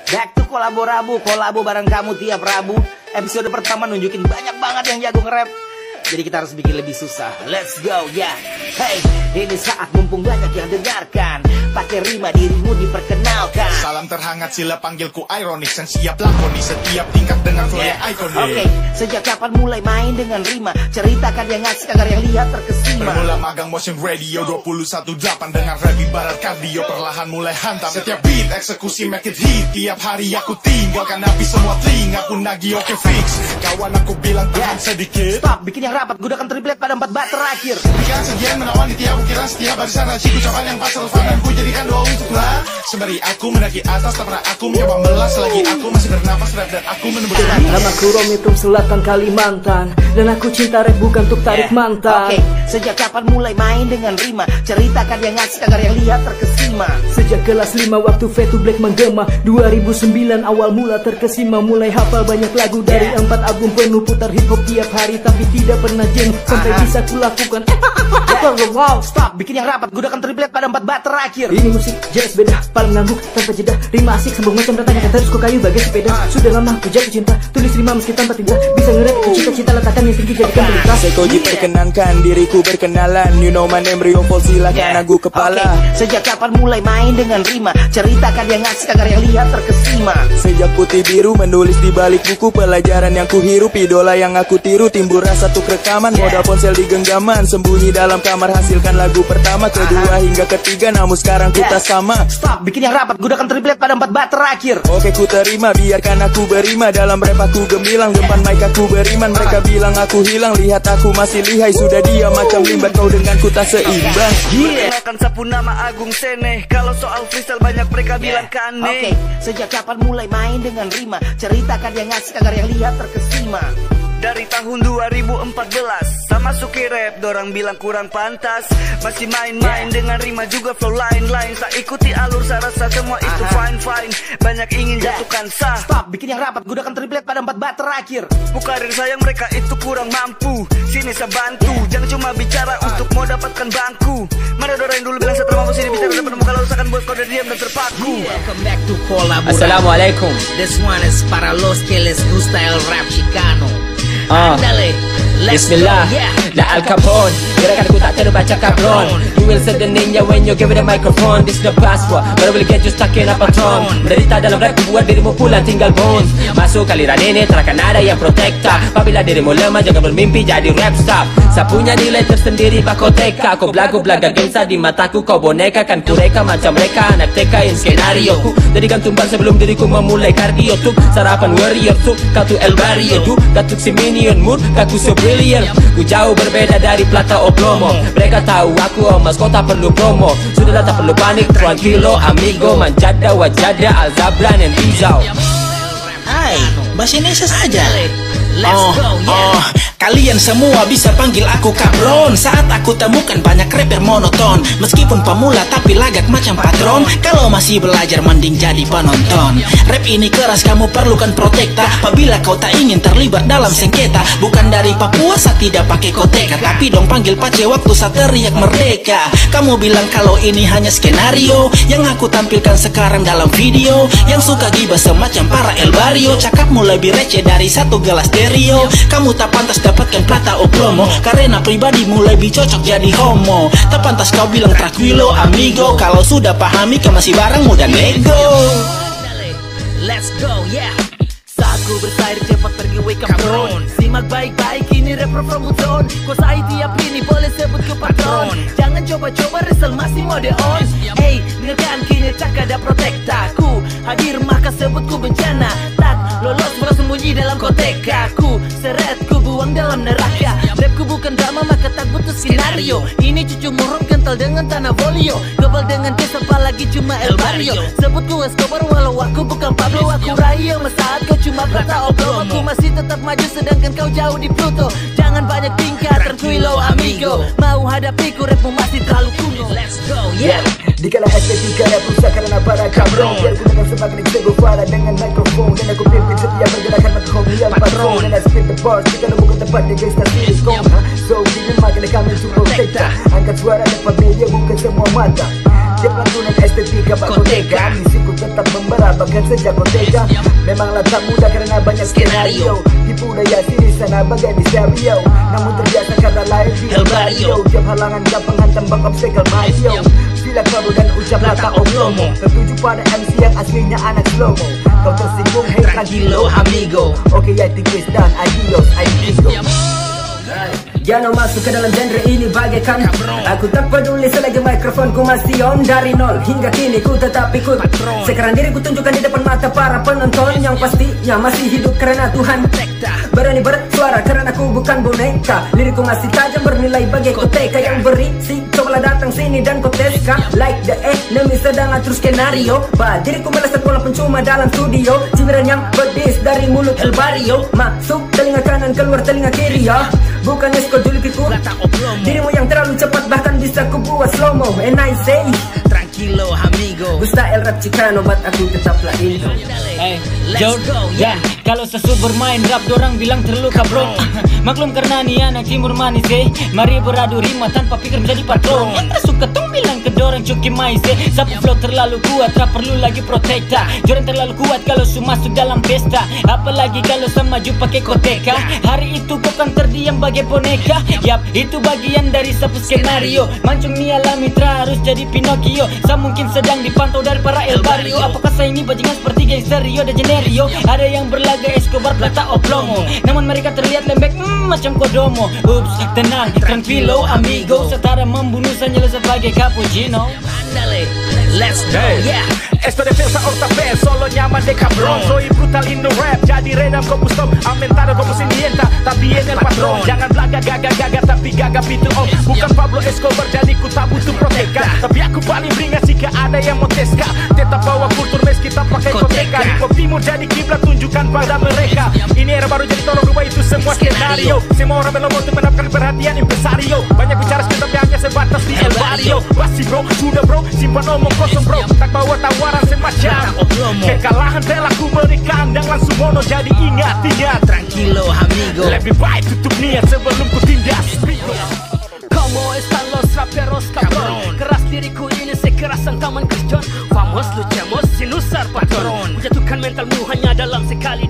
Back to kolabo bareng kamu tiap Rabu. Episode pertama nunjukin banyak banget yang jago nge-rap. Jadi kita harus bikin lebih susah. Let's go ya. Hey, ini saat mumpung banyak yang dengarkan. Pakai rima dirimu diperkenalkan. Salam terhangat sila panggilku ironis dan siap lakoni setiap tingkat dengan flow yang ikonik. Oke, sejak kapan mulai main dengan rima? Ceritakan yang ngasih agar yang lihat terkesima. Bermula magang motion radio 21.8 dengan rap ibarat kardio perlahan mulai hantam. Setiap beat eksekusi make it hit. Tiap hari aku tinggalkan api semua telinga pun nagih oke fix. Kawan aku bilang tahan sedikit. Stop, bikin yang rapat, gunakan triplet pada 4 bat terakhir. Berikan sekian menawani tiap ukiran setiap barisan raci. Ucapan yang pas relevan dan ku jadikan doa untuklah. Sembari aku mendaki atas, tak pernah aku mencoba melas. Selagi aku masih bernapas rap dan aku menembus. Namaku Romitum Selatan Kalimantan. Dan aku cinta rap bukan untuk tarik mantan. Oke, sejak kapan mulai main dengan rima? Ceritakan yang ngasih agar yang lihat terkesima. Sejak kelas 5 waktu Fade to Black menggema. 2009 awal mula terkesima. Mulai hafal banyak lagu dari 4 album penuh. Putar hip hop tiap hari tapi tidak pernah jeng. Sampai bisa kulakukan wow, stop, bikin yang rapat, gunakan triplet pada 4 bat terakhir. Ini musik jelas beda, paling ngangguk tanpa jeda. Rima asik sambung macam ratanya kata terus kayu bagai sepeda. Sudah lama aku jatuh cinta, tulis rima meski tanpa tinta. Bisa nge-rap itu cita-cita letakkan yang tinggi jadikan pelita. Sekoji perkenankan diriku berkenalan. You know my name Rio Paul silakan aku kepala. Sejak kapan mulai main dengan rima? Ceritakan yang ngasih agar yang lihat terkesima. Sejak putih biru menulis di balik buku pelajaran yang kuhirup. Idola yang aku tiru timbul rasa tuk rekaman. Modal ponsel di genggaman, sembunyi dalam kamar hasilkan lagu pertama, kedua hingga ketiga. Namun sekarang ku tak sama. Stop, bikin yang rapat, gunakan triplet pada 4 bat terakhir. Oke ku terima, biarkan aku berima. Dalam rap aku gemilang, depan mic aku beriman. Mereka bilang aku hilang, lihat aku masih lihai. Sudah diam macam limbah, kau denganku tak seimbang. Kenalkan sapu nama Agung Sene. Kalau soal freestyle banyak mereka bilang kane. Oke, sejak kapan mulai main dengan rima? Ceritakan yang ngasih agar yang lihat terkesima. Dari tahun 2014 sama suki rap, dorang bilang kurang pantas. Masih main-main dengan rima juga flow lain-lain. Tak ikuti alur saya rasa semua itu fine-fine. Banyak ingin jatuhkan sah. Stop, bikin yang rapat, gunakan triplet pada 4 bat terakhir. Bukarin sayang mereka itu kurang mampu. Sini saya bantu, jangan cuma bicara untuk mau dapatkan bangku. Mana orang yang dulu bilang saya termampu, sini bicara dapat nemu. Kalau usahakan buat kau udah diam dan terpaku. Welcome back to Kolabo. Assalamualaikum. This one is para los que les gusta el rap chicano. Andale, Bismillah, la Al Capone. Gerakanku tak terbaca kablon. You will say the ninja when you give it a microphone. This the password, but I will get you stuck in a patron. Menderita dalam rap, buat dirimu pulang tinggal bones. Masuk aliran ini, terangkan ada yang protekta. Apabila dirimu lemah, jangan bermimpi jadi rap star. Sapunya nilai tersendiri bakoteka. Kau belagu-belaga gensa di mataku. Kau boneka kan kureka macam mereka. Anak TK in skenario ku. Jadikan tumbang sebelum diriku memulai kardio. Tuk sarapan warrior tuk. Kau tu El Barrio tu. Katuk si minion mood. Kaku so brilliant. Ku jauh berbeda dari Plata Oblomo. Mereka tahu aku emas, kau tak perlu promo. Sudahlah tak perlu panik, tranquilo amigo. Manjada wajada Alzabran and Rizal. Hai, bahasa Indonesia saja. Kalian semua bisa panggil aku Kabron. Saat aku temukan banyak rapper monoton. Meskipun pemula tapi lagak macam patron. Kalau masih belajar mending jadi penonton. Rap ini keras, kamu perlukan protekta. Apabila kau tak ingin terlibat dalam sengketa. Bukan dari Papua, saya tidak pakai koteka. Tapi dong panggil pace waktu saya teriak merdeka. Kamu bilang kalau ini hanya skenario yang aku tampilkan sekarang dalam video. Yang suka gibah semacam para El Barrio. Cakapmu lebih receh dari satu gelas stereo. Kamu tak pantas dapatkan Plata o Plomo. Karena pribadimu lebih cocok jadi homo. Tak pantas kau bilang tranquilo amigo. Kalau sudah pahami kau masih barangmu dan ego. Let's go, yeah. Saat ku bersair cepat pergi wake up drone. Simak baik-baik ini rapper from Buton. Kuasai tiap ini boleh sebut ku patron. Jangan coba-coba resel masih mode on. Hey, dengarkan kini tak ada protektaku. Hadir maka sebutku bencana. Tak lolos bersembunyi dalam kotekaku. Seretku buang dalam neraka. Rapku bukan drama maka tak butuh skenario. Ini cucu murung kental dengan tanah folio. Kebal dengan kes apalagi cuma El Barrio. Sebutku Escobar walau aku bukan Pablo. Aku Rayo saat kau cuma Plata Oblomo. Aku masih tetap maju sedangkan kau jauh di Pluto. Jangan banyak tingkah, tranquilo amigo. Mau hadapiku rapmu masih terlalu kuno. Let's go, yeah. Dikala estetika rap rusak karena para kabron. Biar gunakan semagnet segofara dengan mikrofon. Dan aku pimpin setiap pergerakan maka kau lihat patron. Dan I spit the bars, jika bukan tepat di gangsta series kom. So, gini makin kami to protecta. Angkat suara dapat media bukan semua mata. Tiap lantunan estetika bakoteka, misiku tetap membara bahkan sejak koteka. Memanglah tak mudah karena banyak skenario. Tipu daya sini sana bagai di stereo, namun terbiasa karena live di El Barrio. Tiap halangan gampang hantam bak obstacle Mario. Sila kado dan ucap lata oblomo, tertuju pada MC yang aslinya anak slow-mo. Kau tersinggung, hey tranquilo amigo. Oke ya tigris dan adios, I bingo. Jangan masuk ke dalam genre ini bagaikan aku tak peduli selagi mikrofonku masih on. Dari nol hingga kini ku tetap ikut. Sekarang diriku tunjukkan di depan mata para penonton, yang pastinya masih hidup karena Tuhan. Berani bersuara karena aku bukan boneka. Lirikku masih tajam bernilai bagai koteka yang berisi. Cobalah datang sini dan koteska. Like the enemy sedang atur skenario. Diriku melesat walaupun cuma dalam studio. Cibiran yang pedis dari mulut El Barrio. Masuk telinga kanan keluar telinga kiri ya. Bukan esko julikiku, dirimu yang terlalu cepat bahkan bisa ku buat slow-mo. And I say tranquilo amigo. Gusta el rap Chicano but aku tetaplah Indo. Let's go, yeah. Kalau sesu bermain rap dorang bilang terluka bro. Maklum karena ni anak timur manis mari beradu rima tanpa pikir menjadi patron. Yang tak suka tong bilang ke dorang cuki mais sapu flow terlalu kuat, rap perlu lagi protekta. Joran terlalu kuat kalau su masuk dalam pesta, apalagi kalau sama maju pakai koteka. Hari itu kau kan terdiam bagai boneka. Yap, itu bagian dari sapu skenario. Mancung ni alami harus jadi Pinocchio. Mungkin sedang dipantau dari para El Barrio. Apakah saya ini bajingan seperti gangster Rio de Janeiro? Ada yang berlaga Escobar, Plata, Oplomo, namun mereka terlihat lembek macam Kodomo. Ups, tenang, tranquilo amigo. Setara membunuh senjata sebagai cappuccino. Andale, let's go, yeah. Esto defensa ortoped, solo llaman de cabrón. Soy brutal in the rap, jadi redam compustom. Aumentado como simienta, tapi en el patrón. Jangan belaga gaga tapi gaga pitu om. Bukan Pablo Escobar, jadi ku tak butuh proteka. Tapi aku paling beringat jika ada yang mau teska. Tetap bawa kultur meski tak pakai koteka. Hip-hop timur jadi kiblat, tunjukkan pada mereka. Ini era baru jadi tolong rubah itu semua skenario. Semua orang belum untuk mendapatkan perhatian impresario. Banyak bicara tapi hanya sebatas di El Barrio. Basi bro, sudah bro, simpan omong kosong bro. Tak bawa tawaran semacam kekalahan telah ku berikan dan langsung mono. Jadi ingat tranquilo amigo. Lebih baik tutup niat sebelum ku tindas. Como están los raperos cabrón? Keras diriku ini sekeras taman Kriston. Famos luchamos sin usar patrón. Menjatuhkan mentalmu hanya dalam sekali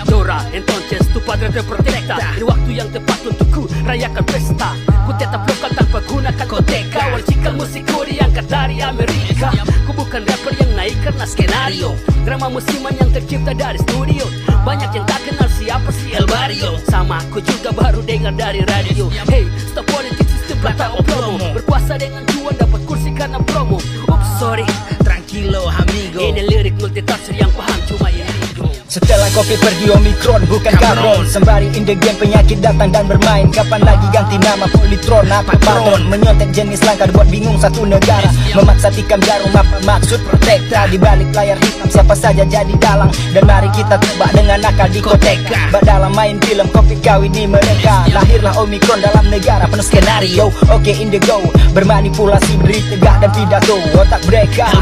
Dora, entonces tu padre te protecta. Ini waktu yang tepat untuk ku rayakan pesta. Ku tetap lokal tanpa gunakan koteka. Wal cikal musikku diangkat dari Amerika. Ku bukan rapper yang naik karena skenario. Drama musiman yang tercipta dari studio. Banyak yang tak kenal siapa si El Barrio. Sama aku juga baru dengar dari radio. Hey, stop politik sistem Plata Oplomo. Berkuasa dengan cuan dapat kursi karena promo. Ups, sorry, tranquilo amigo. Ini lirik multitafsir yang paham cuma ini. Setelah Covid pergi Omikron bukan kabron. Sembari in the game penyakit datang dan bermain. Kapan lagi ganti nama Politron apa patron? Menyontek jenis langka buat bingung satu negara. Memaksa tikam jarum apa maksud protekta? Di balik layar hitam siapa saja jadi dalang. Dan mari kita tebak dengan akal di koteka. Bak dalam main film kopi kawin di mereka. Lahirlah Omikron dalam negara penuh skenario. Oke in the go, bermanipulasi beri tegak dan pidato. Otak mereka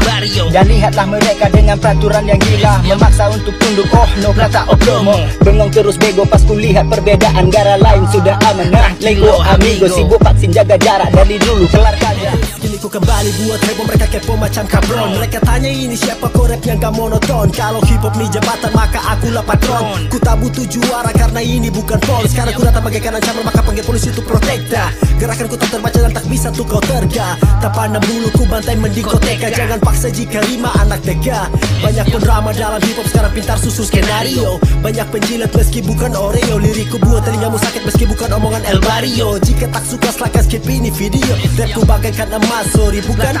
dan lihatlah mereka dengan peraturan yang gila. Memaksa untuk tunduk. Oh no Plata Oplomo. Bengong terus bego pas kulihat perbedaan. Gara lain sudah aman. Nah lego amigo. Sibuk vaksin jaga jarak dari dulu kelar kagak. Kini ku kembali buat heboh mereka kepo macam kabron. Mereka tanya ini siapa korep yang gak monoton. Kalau hip hop ni jabatan maka akulah patron. Ku tak butuh juara karena ini bukan pol. Sekarang ku datang bagaikan ancaman maka panggil polisi itu protekta. Gerakan ku tak terbaca dan tak bisa tuh kau terga. Tak pandang bulu ku bantai mendikoteka. Jangan paksa jika rima anak tega. Banyak pendrama dalam hip hop sekarang pintar susun skenario. Banyak penjilat meski bukan Oreo. Lirikku buat telingamu sakit meski bukan omongan El Barrio. Jika tak suka silakan skip ini video. Rapku bagaikan emas, sorry bukan.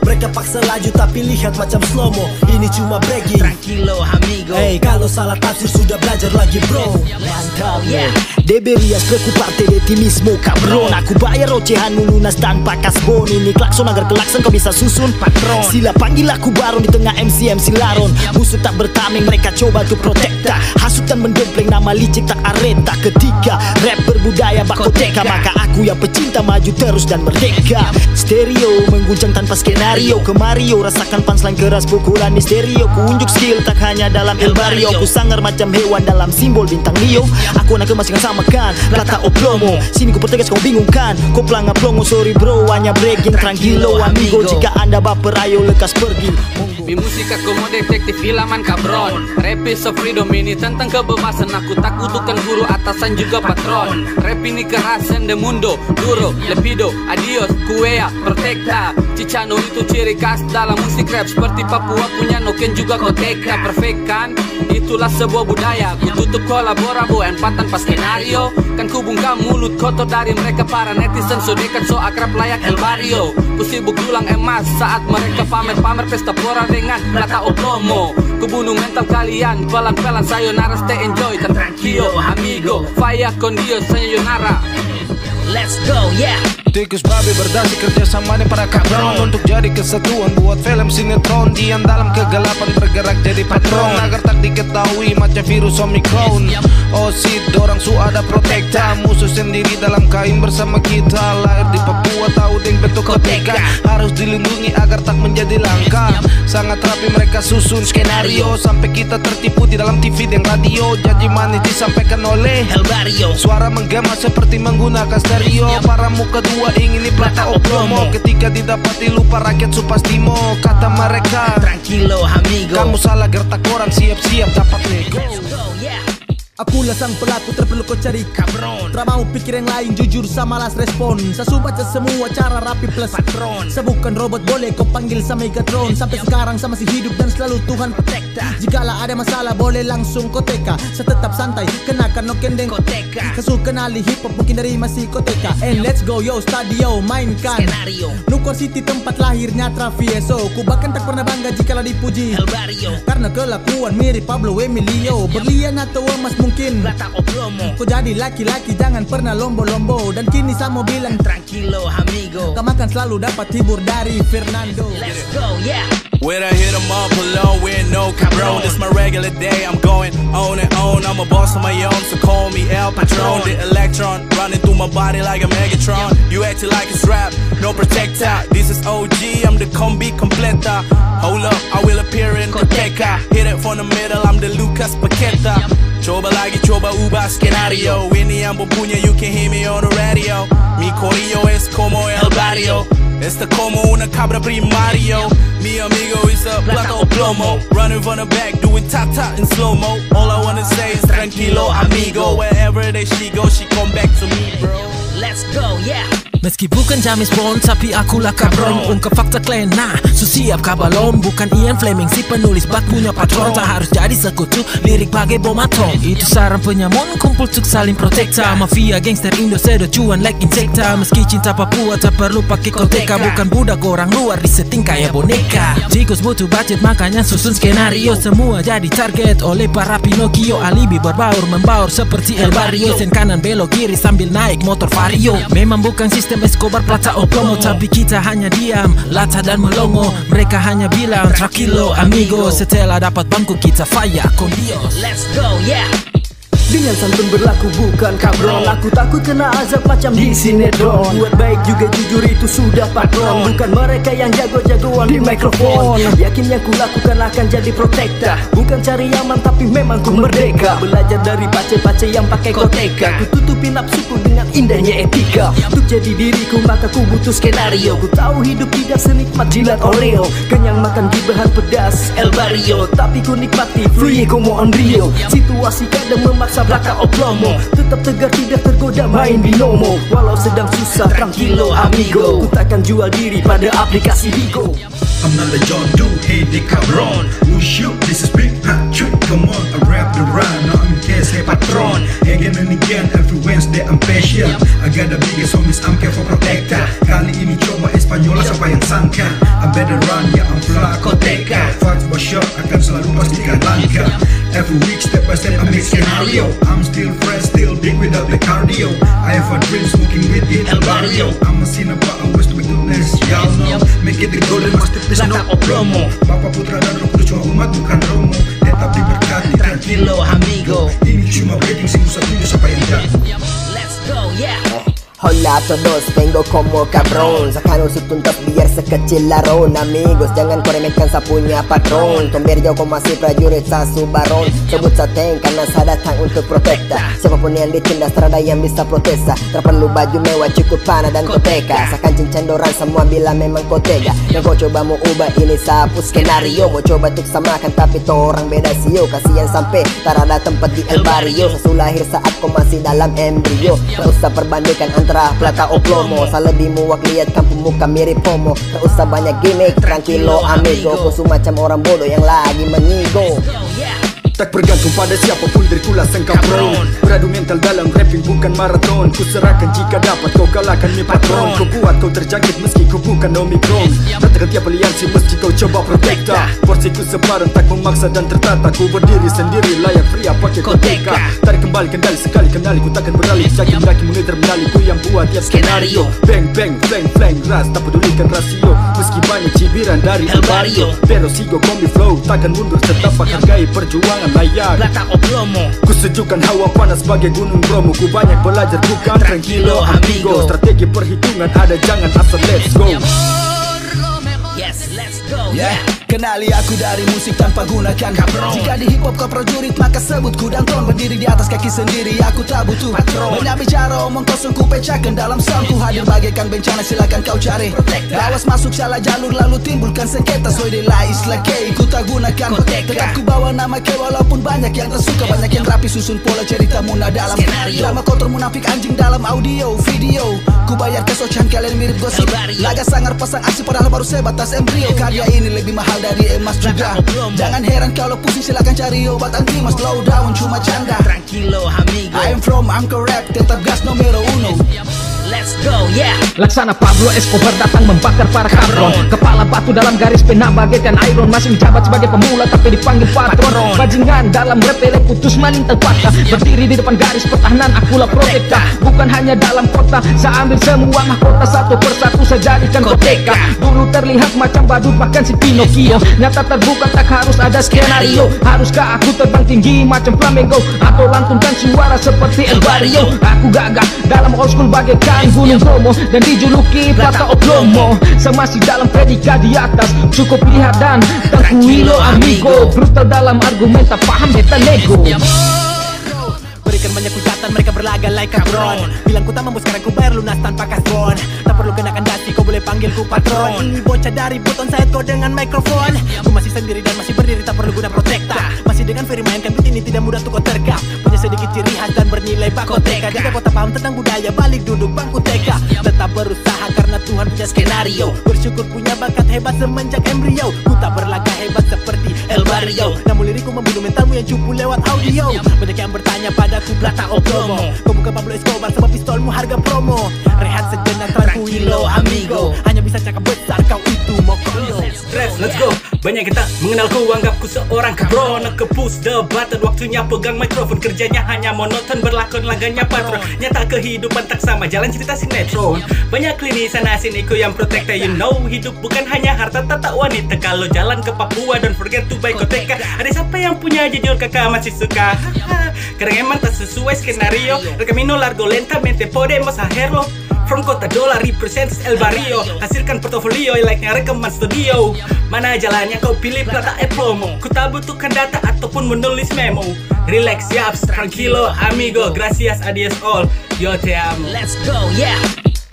Mereka paksa laju tapi lihat macam slow-mo. Ini cuma bragging. Tranquilo amigo. Hey, kalau salah tafsir sudah belajar lagi bro. Mantap yeah. Deberías preocuparte de ti mismo cabrón. Aku bayar ocehanmu lunas tanpa kasbon. Ini klakson agar kelakson kau bisa susun patron. Sila panggil aku baron di tengah MC laron. Musuh tak bertaming mereka coba tuh protekta. Hasut dan mendompleng nama licik tak areta. Ketika rap berbudaya bakoteka maka aku yang pecinta maju terus dan merdeka. stereo, mengguncang tanpa skenario. Ke Mario, rasakan punchline keras pukulan misterio. Ku unjuk skill tak hanya dalam El Barrio. Ku sangar macam hewan dalam simbol bintang Leo. Aku nak kemas dengan samakan Plata o plomo. Sini ku pertegas kau bingung kan. Kau pelangga plongo, sorry bro, hanya breaking tranquilo amigo. Jika anda baper ayo lekas pergi. Mi musika como detektif ilaman cabron. Rap is a freedom, ini tentang kebebasan. Aku tak kutukan guru, atasan juga patron. Rap ini kerasan de mundo, duro, lepido, adios, kuea, protecta. Cicano itu ciri khas dalam musik rap. Seperti Papua punya Noken juga Koteka. Perfect kan? Itulah sebuah budaya. Ku tutup kolaborabo and tanpa skenario. Kan ku bungkam mulut kotor dari mereka para netizen. So dekat so akrab layak El Barrio. Ku sibuk dulang emas saat mereka pamer-pamer pesta pora dengan Plata o plomo. Ku bunuh mental kalian pelan-pelan. Sayonara, stay enjoy, tranquilo amigo. Faya con Dios, sayonara. Let's go, yeah. Tikus babi berdasi kerjasama nih para kabron. Untuk jadi kesatuan buat film sinetron. Diam dalam kegelapan bergerak jadi patron. Agar tak diketahui macam virus Omicron. Osit dorang su ada protekta. Musuh sendiri dalam kain bersama kita. Lahir di Papua tahu deng bentuk koteka. Harus dilindungi agar tak menjadi langka. Sangat rapi mereka susun skenario. Sampai kita tertipu di dalam TV dan radio. Janji manis disampaikan oleh El Barrio. Suara menggema seperti menggunakan stereo. Para muka dua ingin di Plata o plomo. Ketika didapati lupa rakyat su pasti mo. Kata mereka tranquilo amigo. Kamu salah gertak orang, siap-siap dapat nego. Akulah sang pelaku, terperlu kau cari kabron. Tak mau pikir yang lain, jujur sama malas respon. Saya baca semua cara rapi plus patron. Saya bukan robot, boleh kau panggil sama Megatron. Sampai sekarang saya masih hidup dan selalu Tuhan protekta. Jikalau ada masalah boleh langsung koteka. Saya tetap santai, kenakan Noken deng koteka. Saya kenali hip hop mungkin dari masih koteka. And let's go yo stadio, mainkan skenario. Nukor City tempat lahirnya Travieso. Ku bahkan tak pernah bangga jikalau dipuji El Barrio. Karena kelakuan mirip Pablo Emilio. Berlian atau emas mungkin Plata o plomo. Kau jadi laki-laki jangan pernah lombo-lombo. Dan kini saya mau bilang tranquilo amigo. Kamu akan selalu dapat hibur dari Fernando. Let's go, yeah. When I hit them up alone with no cabron. This my regular day, I'm going on and on. I'm a boss on my own, so call me El Patron. The electron running through my body like a Megatron. You acting like it's rap, no protector. This is OG, I'm the combi completa. Hold up, I will appear in Koteka. Hit it from the middle, I'm the Lucas Paqueta. Coba lagi, coba ubah skenario. Ini yang punya, you can hear me on the radio. Mi corillo es como El Barrio. Está como una cabra primario. Mi amigo is a Plata o plomo. Running from the back, doing ta-ta in slow-mo. All I wanna say is tranquilo amigo. Wherever she go, she come back to me, bro. Let's go, yeah. Meski bukan James Bond, tapi akulah kabron. Ungkap fakta klena, siap kabalon. Bukan Ian Fleming, si penulis bak punya patron. Tak harus jadi sekutu, lirik bagai bom atom. Itu saran penyamun, kumpul cuk saling protekta. Mafia gangster Indo sedo cuan like insekta. Meski cinta Papua tak perlu pakai koteka. Bukan budak orang luar disetting kayak boneka. Tikus butuh budget makanya susun skenario. Semua jadi target oleh para Pinocchio. Alibi berbaur membaur seperti El Barrio. Sen kanan belok kiri sambil naik motor Vario. Memang bukan sistem Escobar Plata o plomo, tapi kita hanya diam, latah dan melongo. Mereka hanya bilang tranquilo amigo. Setelah dapat bangku kita faya con Dios. Let's go, yeah. Dengan santun berlaku bukan kabron. Aku takut kena azab macam di sinetron. Buat baik juga jujur itu sudah patron. Bukan mereka yang jago-jagoan di mikrofon. Yakin yang kulakukan akan jadi protekta. Bukan cari aman tapi memang ku merdeka. Belajar dari pace-pace yang pakai koteka. Ku tutupi nafsuku dengan indahnya etika. Untuk jadi diriku maka ku butuh skenario. Ku tahu hidup tidak senikmat jilat Oreo. Kenyang makan di bahan pedas El Barrio. Tapi ku nikmati free como on Rio. Situasi kadang memaksa Plata o plomo. Tetap tegar tidak tergoda main binomo. Walau sedang susah tranquilo amigo. Ku takkan jual diri pada aplikasi Bigo. I'm not a John Doe, hey the cabron. Who shoot, this is big hot trick. Come on, I rap the rhyme, now I'm in case, hey patron. Again and again, every Wednesday I'm patient. I got the biggest homies, I'm care for protector. Kali ini coba Espanyola, siapa yang sangka. I'm better run, yeah I'm Flacoteka. Facts but short, akan selalu pastikan langkah. Every week, step by step, I make scenario. I'm still fresh, still big without the cardio. I have a dream, smoking with it, El Barrio. I'm a sinner, but I wish to be goodness, y'all know. Make it the golden masterpiece, no promo. Bapak Putra dan Roh Kudus cuma umat, bukan Romo. Tetap diberkati, tranquilo amigo. Ini cuma breaking, sing usah tunjuk siapa yang jago. Let's go, yeah. Hola a todos, vengo como cabrón. Sacan su tuntas biar sekecil laron. Amigos, jangan kau remehkan sa punya patron. Tombir jauh kau masih prajurit sa subaron. Sebut sa tank karena saya datang untuk protekta. Siapapun yang ditindas terada yang bisa protesa. Tak perlu baju mewah, cukup panah dan koteka. Sakan cincin dorang semua bila memang kau tega. Yang kau coba mau ubah ini sapu skenario. Mau coba tuk samakan tapi to orang beda sio. Kasihan sampai tak ada tempat di El Barrio. Sesu lahir saat kau masih dalam embrio. Tak usah perbandingkan antara Plata o Plomo. Salah di muak lihat kampung muka mirip homo. Tak usah banyak gimmick, tranquilo amigo. Kau semacam orang bodoh yang lagi menyigo. Tak bergantung pada siapapun diriku lah sang kabron. Beradu mental dalam rapping bukan maraton. Ku serahkan jika dapat kau kalahkan ni patron. Kau buat kau terjangkit meski kau bukan Omicron. Ratakan tiap aliansi mesti kau coba protekta. Porsiku sepadan tak memaksa dan tertata. Ku berdiri sendiri layak pria pakai koteka. Tarik kembali kendali sekali kenali. Ku takkan beralih yakin lagi mengejar medali. Ku yang buat tiap skenario. Bang bang flang flang ras tak pedulikan rasio. Meski banyak cibiran dari El Barrio. Pero sigo kombi flow takkan mundur setapak hargai perjuangan layak. Plata o Plomo. Ku sejukkan hawa panas sebagai gunung Bromo. Ku banyak belajar bukan tranquilo amigo. Strategi perhitungan ada jangan asal let's go. Yes, let's go. Yeah. Kenali aku dari musik tanpa gunakan kabron. Jika di hip hop kau prajurit maka sebut ku danton. Berdiri di atas kaki sendiri aku tak butuh patron. Banyak bicara omong kosong ku pecahkan dalam sound. Ku hadir bagaikan bencana silakan kau cari. Awas masuk salah jalur lalu timbulkan sengketa. Soy de la isla K ku tak gunakan tetap ku bawa nama K walaupun banyak yang tersuka. Banyak yang rapi susun pola cerita muna dalam drama kotor munafik anjing dalam audio video. Ku bayar kesocahan kalian mirip gosip. Laga sangar pasang aksi padahal baru sebatas embrio. Karya ini lebih mahal dari emas juga. Jangan heran kalau pusing silakan cari obat anti mas. Slow down cuma canda. Tranquilo amigo. I'm from Angkor Rap tetap gas nomero uno. Let's go, yeah. Laksana Pablo Escobar datang membakar para kabron. Kepala batu dalam garis pena bagaikan iron. Masih menjabat sebagai pemula tapi dipanggil patron. Bajingan dalam rap putus maling terpatah. Berdiri di depan garis pertahanan akulah protekta. Bukan hanya dalam kota, saya ambil semua mahkota satu persatu saya jadikan koteka. Dulu terlihat macam badut bahkan si Pinocchio. Nyata terbuka tak harus ada skenario. Haruskah aku terbang tinggi macam flamingo atau lantunkan suara seperti El Barrio? Aku gagah dalam old school bagaikan Gunung Bromo dan dijuluki Plata o Plomo. Semasih dalam predikat di atas cukup lihat dan tranquilo amigo. Brutal dalam argumen tak paham beta nego. Berikan banyak hujatan mereka berlaga like kabron. Bilang ku tak mampu sekarang ku bayar lunas tanpa kasbon. Tak perlu kenakan dasi kau boleh panggil ku patron. Ini bocah dari Buton saya kau dengan mikrofon. Ku masih sendiri dan masih berdiri tak perlu guna protekta. Masih dengan Ferry mainkan beat ini tidak mudah untuk kau terkam. Punya sedikit ciri khas dan bernilai bakoteka. Jika kau tak paham tentang budaya balik duduk bangku TK. Tetap berusaha karena Tuhan punya skenario. Bersyukur punya bakat hebat semenjak embrio. Ku tak berlaga hebat seperti El Barrio. Namun liriku membunuh mentalmu yang cupu lewat audio. Banyak yang bertanya padaku Plata o Plomo. Kau bukan Pablo Escobar sebab pistolmu harga promo. Rehat sejenak tranquilo amigo. Hanya bisa cakap besar kau itu mokolo. Let's go. Banyak kita mengenalku anggapku seorang kabron. Ke push the button waktunya pegang mikrofon. Kerjanya hanya monoton berlakon laganya patron. Nyata kehidupan tak sama jalan cerita sinetron. Banyak lini sana sini ku yang protekta. You know hidup bukan hanya harta tata wanita. Kalau jalan ke Papua don't forget to buy koteka. Ada siapa yang punya jujur kakak masih suka. Kadang emang tak sesuai skenario. Recamino largo lentamente podemos hacerlo. From Kota Dola represents El Barrio. Hasilkan portofolio like-nya rekaman studio. Mana jalan yang kau pilih Plata o Plomo. Ku tak butuhkan data ataupun menulis memo. Relax, yaps, tranquilo, amigo. Gracias, adios all. Yo te amo. Let's go, yeah.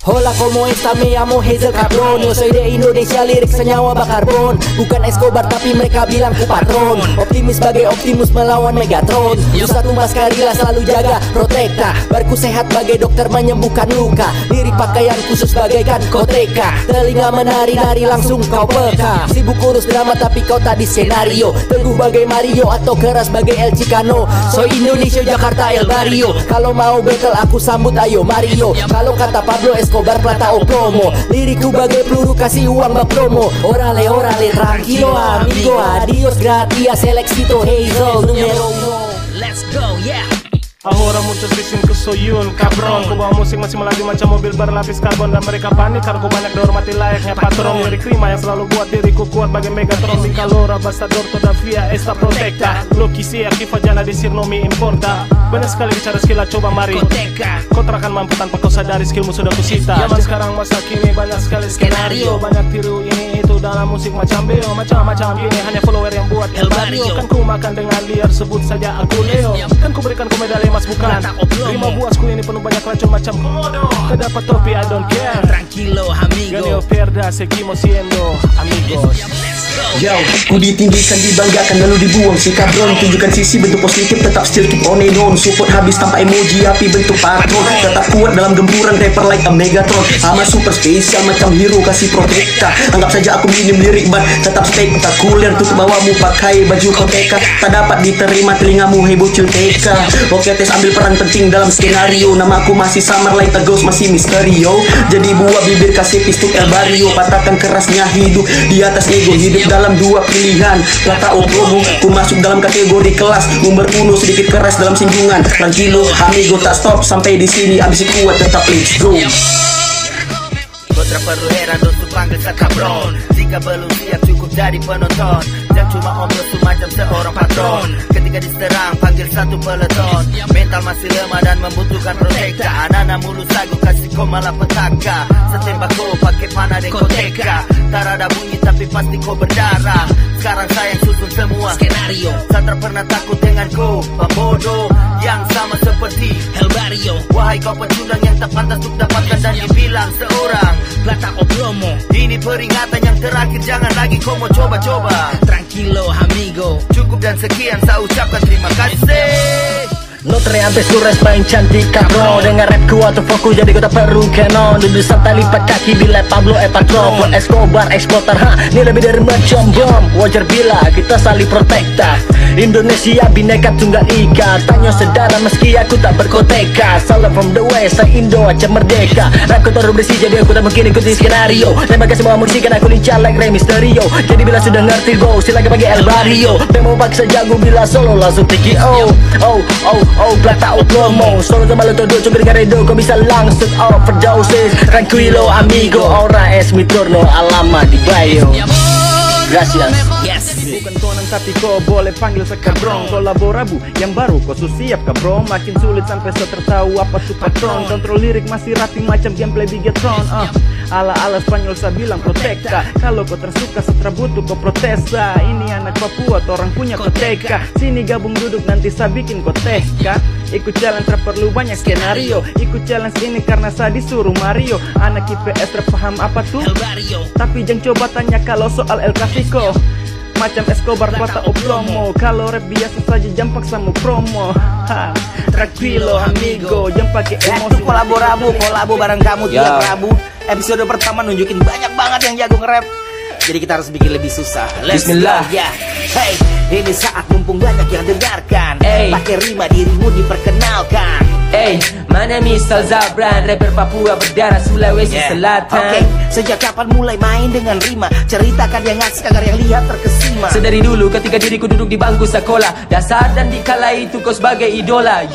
Hola como esta me llamo Hazel Cabron. Yo soy de Indonesia, lirik senyawa bakarbon. Bukan Escobar tapi mereka bilang ku patron. Optimis bagai Optimus melawan Megatron. Susah tumbas karila selalu jaga protekta. Barku sehat bagai dokter menyembuhkan luka. Lirik pakaian khusus bagaikan koteka. Telinga menari-nari langsung kau peka. Sibuk urus drama tapi kau tak di skenario. Teguh bagai Mario atau keras bagai El Chicano. Soy Indonesia Jakarta El Barrio. Kalau mau battle aku sambut ayo Mario. Kalau kata Pablo Escobar Plata o Plomo. Lirikku bagai peluru kasih uang bak promo. Orale orale tranquilo amigo. Adios gracias el éxito Hazel numero uno. Let's go, yeah. Ahora muchos dicen que soy un cabrón. Ku bawa musik masih melaju macam mobil berlapis karbon. Dan mereka panik karena ku banyak dihormati layaknya patron. Lirik rima yang selalu buat diriku kuat bagai Megatron. Di calora bastador todavía esta protecta. Lo que sea aquí fallana decir no me importa. Banyak sekali bicara skill, coba mari kau terakan mampu tanpa kau sadari skillmu sudah kusita. Zaman sekarang masa kini banyak sekali skenario. Banyak tiru ini itu dalam musik macam Beo. Macam-macam gini hanya follower yang buat Elbario. Kan ku makan dengan liar sebut saja aku Leo. Kan ku berikan ku medali mas bukan rima buasku ini penuh banyak racun macam komodo. Kedapat topi I don't care. Tranquilo amigo. Ganeo perda seguimos siendo amigos. Yo, ku ditinggikan, dibanggakan lalu dibuang si kabron. Tunjukkan sisi bentuk positif, tetap still keep on and on. Support habis tanpa emoji, api bentuk patron. Tetap kuat dalam gempuran, rapper like a Megatron. Sama super spesial macam hero kasih protekta. Anggap saja aku minim lirik ban, tetap spektakuler. Tutup bawamu pakai baju koteka. Tak dapat diterima telingamu, hei bocil TK. Oke tes ambil peran penting dalam skenario. Namaku masih samar like the ghost, masih misterio. Jadi buah bibir kasih pistuk Elbario. Patahkan kerasnya hidup di atas ego. Hidup dalam dua pilihan, kata opromo. Ku masuk dalam kategori kelas nomor 1, sedikit keras dalam singgungan. Tranquilo amigo, tak stop sampai di sini. Abis kuat tetap let's go. Kau tak perlu heran untuk panggil saya kabron. Jika belum siap cukup jadi penonton. Jangan cuma omong semacam seorang patron. Ketika diserang panggil satu peleton. Mental masih lemah dan membutuhkan protekta. Anak-anak mulu sagu kasih kau malah petaka. Setembak kau pakai panah dan koteka. Tak ada bunyi tapi pasti kau berdarah. Sekarang saya susun semua skenario. Saya tak pernah takut dengan kau pembodoh yang sama seperti Elbario. Wahai kau pecundang yang tak pantas untuk dapatkan dan dibilang seorang Plata Oblomo. Ini peringatan yang terakhir, jangan lagi kau mau coba-coba. Tranquilo amigo. Cukup dan sekian saya ucapkan terima kasih. No antes ku main cantik kabro. Dengar rapku atau fokus jadi kau tak perlu canon. Duduk santai lipat kaki bila Pablo patron. Buat Escobar eksploiter, ini lebih dari macam bom. Wajar bila kita saling protekta. Indonesia bineka tunggal ika. Tanya saudara meski aku tak berkoteka. Salam from the west, saya Indo aja merdeka. Rapku terus bersih jadi aku tak mungkin ikuti skenario. Tembakkan semua musik kan aku lincah like Rey Mysterio. Jadi bila sudah ngerti go, silakan pakai Elbario. Mau paksa jago bila solo langsung TKO. Oh, Plata Oblomo. Solo sama lo todo, coba dengar redo. Kau bisa langsung overdoses. Tranquilo amigo, ora es mi turno. Alamat di bio. Gracias. Bukan konang tapi kau boleh panggil saya kabron. Kolaborabu yang baru kau siap kabron. Makin sulit sampai saya tertahu apa tuh patron. Kontrol lirik masih rapi macam gameplay Bigetron. Ala-ala Spanyol saya bilang protekta. Kalau kau tersuka setelah butuh kau protesta. Ini anak Papua orang punya koteka. Sini gabung duduk nanti saya bikin koteka. Ikut challenge tak perlu banyak skenario. Ikut challenge ini karena saya disuruh Mario. Anak IPS tak paham apa tuh Elbario. Tapi jangan coba tanya kalau soal El Clasico. Macam Escobar, Plata Oblomo. Kalau rap biasa saja jangan paksa mau promo. Tranquilo amigo, jangan pakai emosi. Kolabo bareng kamu tiap Rabu. Episode pertama nunjukin banyak banget yang jago nge-rap. Jadi kita harus bikin lebih susah. Bismillah. Ya. Hey, ini saat mumpung banyak yang dengarkan. Pakai rima dirimu diperkenalkan. My name is Zabran, rapper Papua berdarah Sulawesi Selatan. Sejak kapan mulai main dengan rima? Ceritakan yang ngasih agar yang lihat terkesima. Sedari dulu ketika diriku duduk di bangku sekolah. Dasar dan dikala itu kau sebagai idola.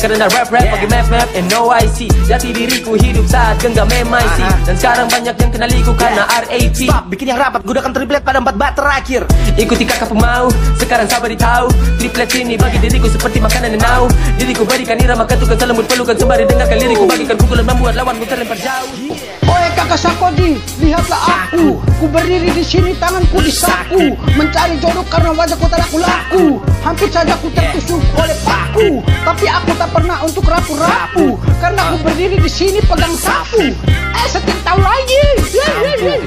Karena rap pakai map and no IC. Jati diriku hidup saat genggam MIC. Dan sekarang banyak yang kenaliku karena RAP. Stop, bikin yang rapat, gunakan triplet pada 4 bat terakhir. Ikuti kakak pemau, sekarang sabar tahu. Triplet ini bagi diriku seperti makanan yang nau. Diriku berikan irama ketukan selembut pelukan. Sembari dengarkan liriku bagikan pukulan membuat lawanmu terlempar jauh. Oi kakak Sakodi, lihatlah aku. Ku berdiri di sini tanganku disaku. Mencari jodoh karena wajahku tak laku-laku. Hampir saja ku tertusuk oleh paku. Tapi aku tak pernah untuk rapu-rapu. Karena aku berdiri di sini pegang sapu. Setiap tahun lagi.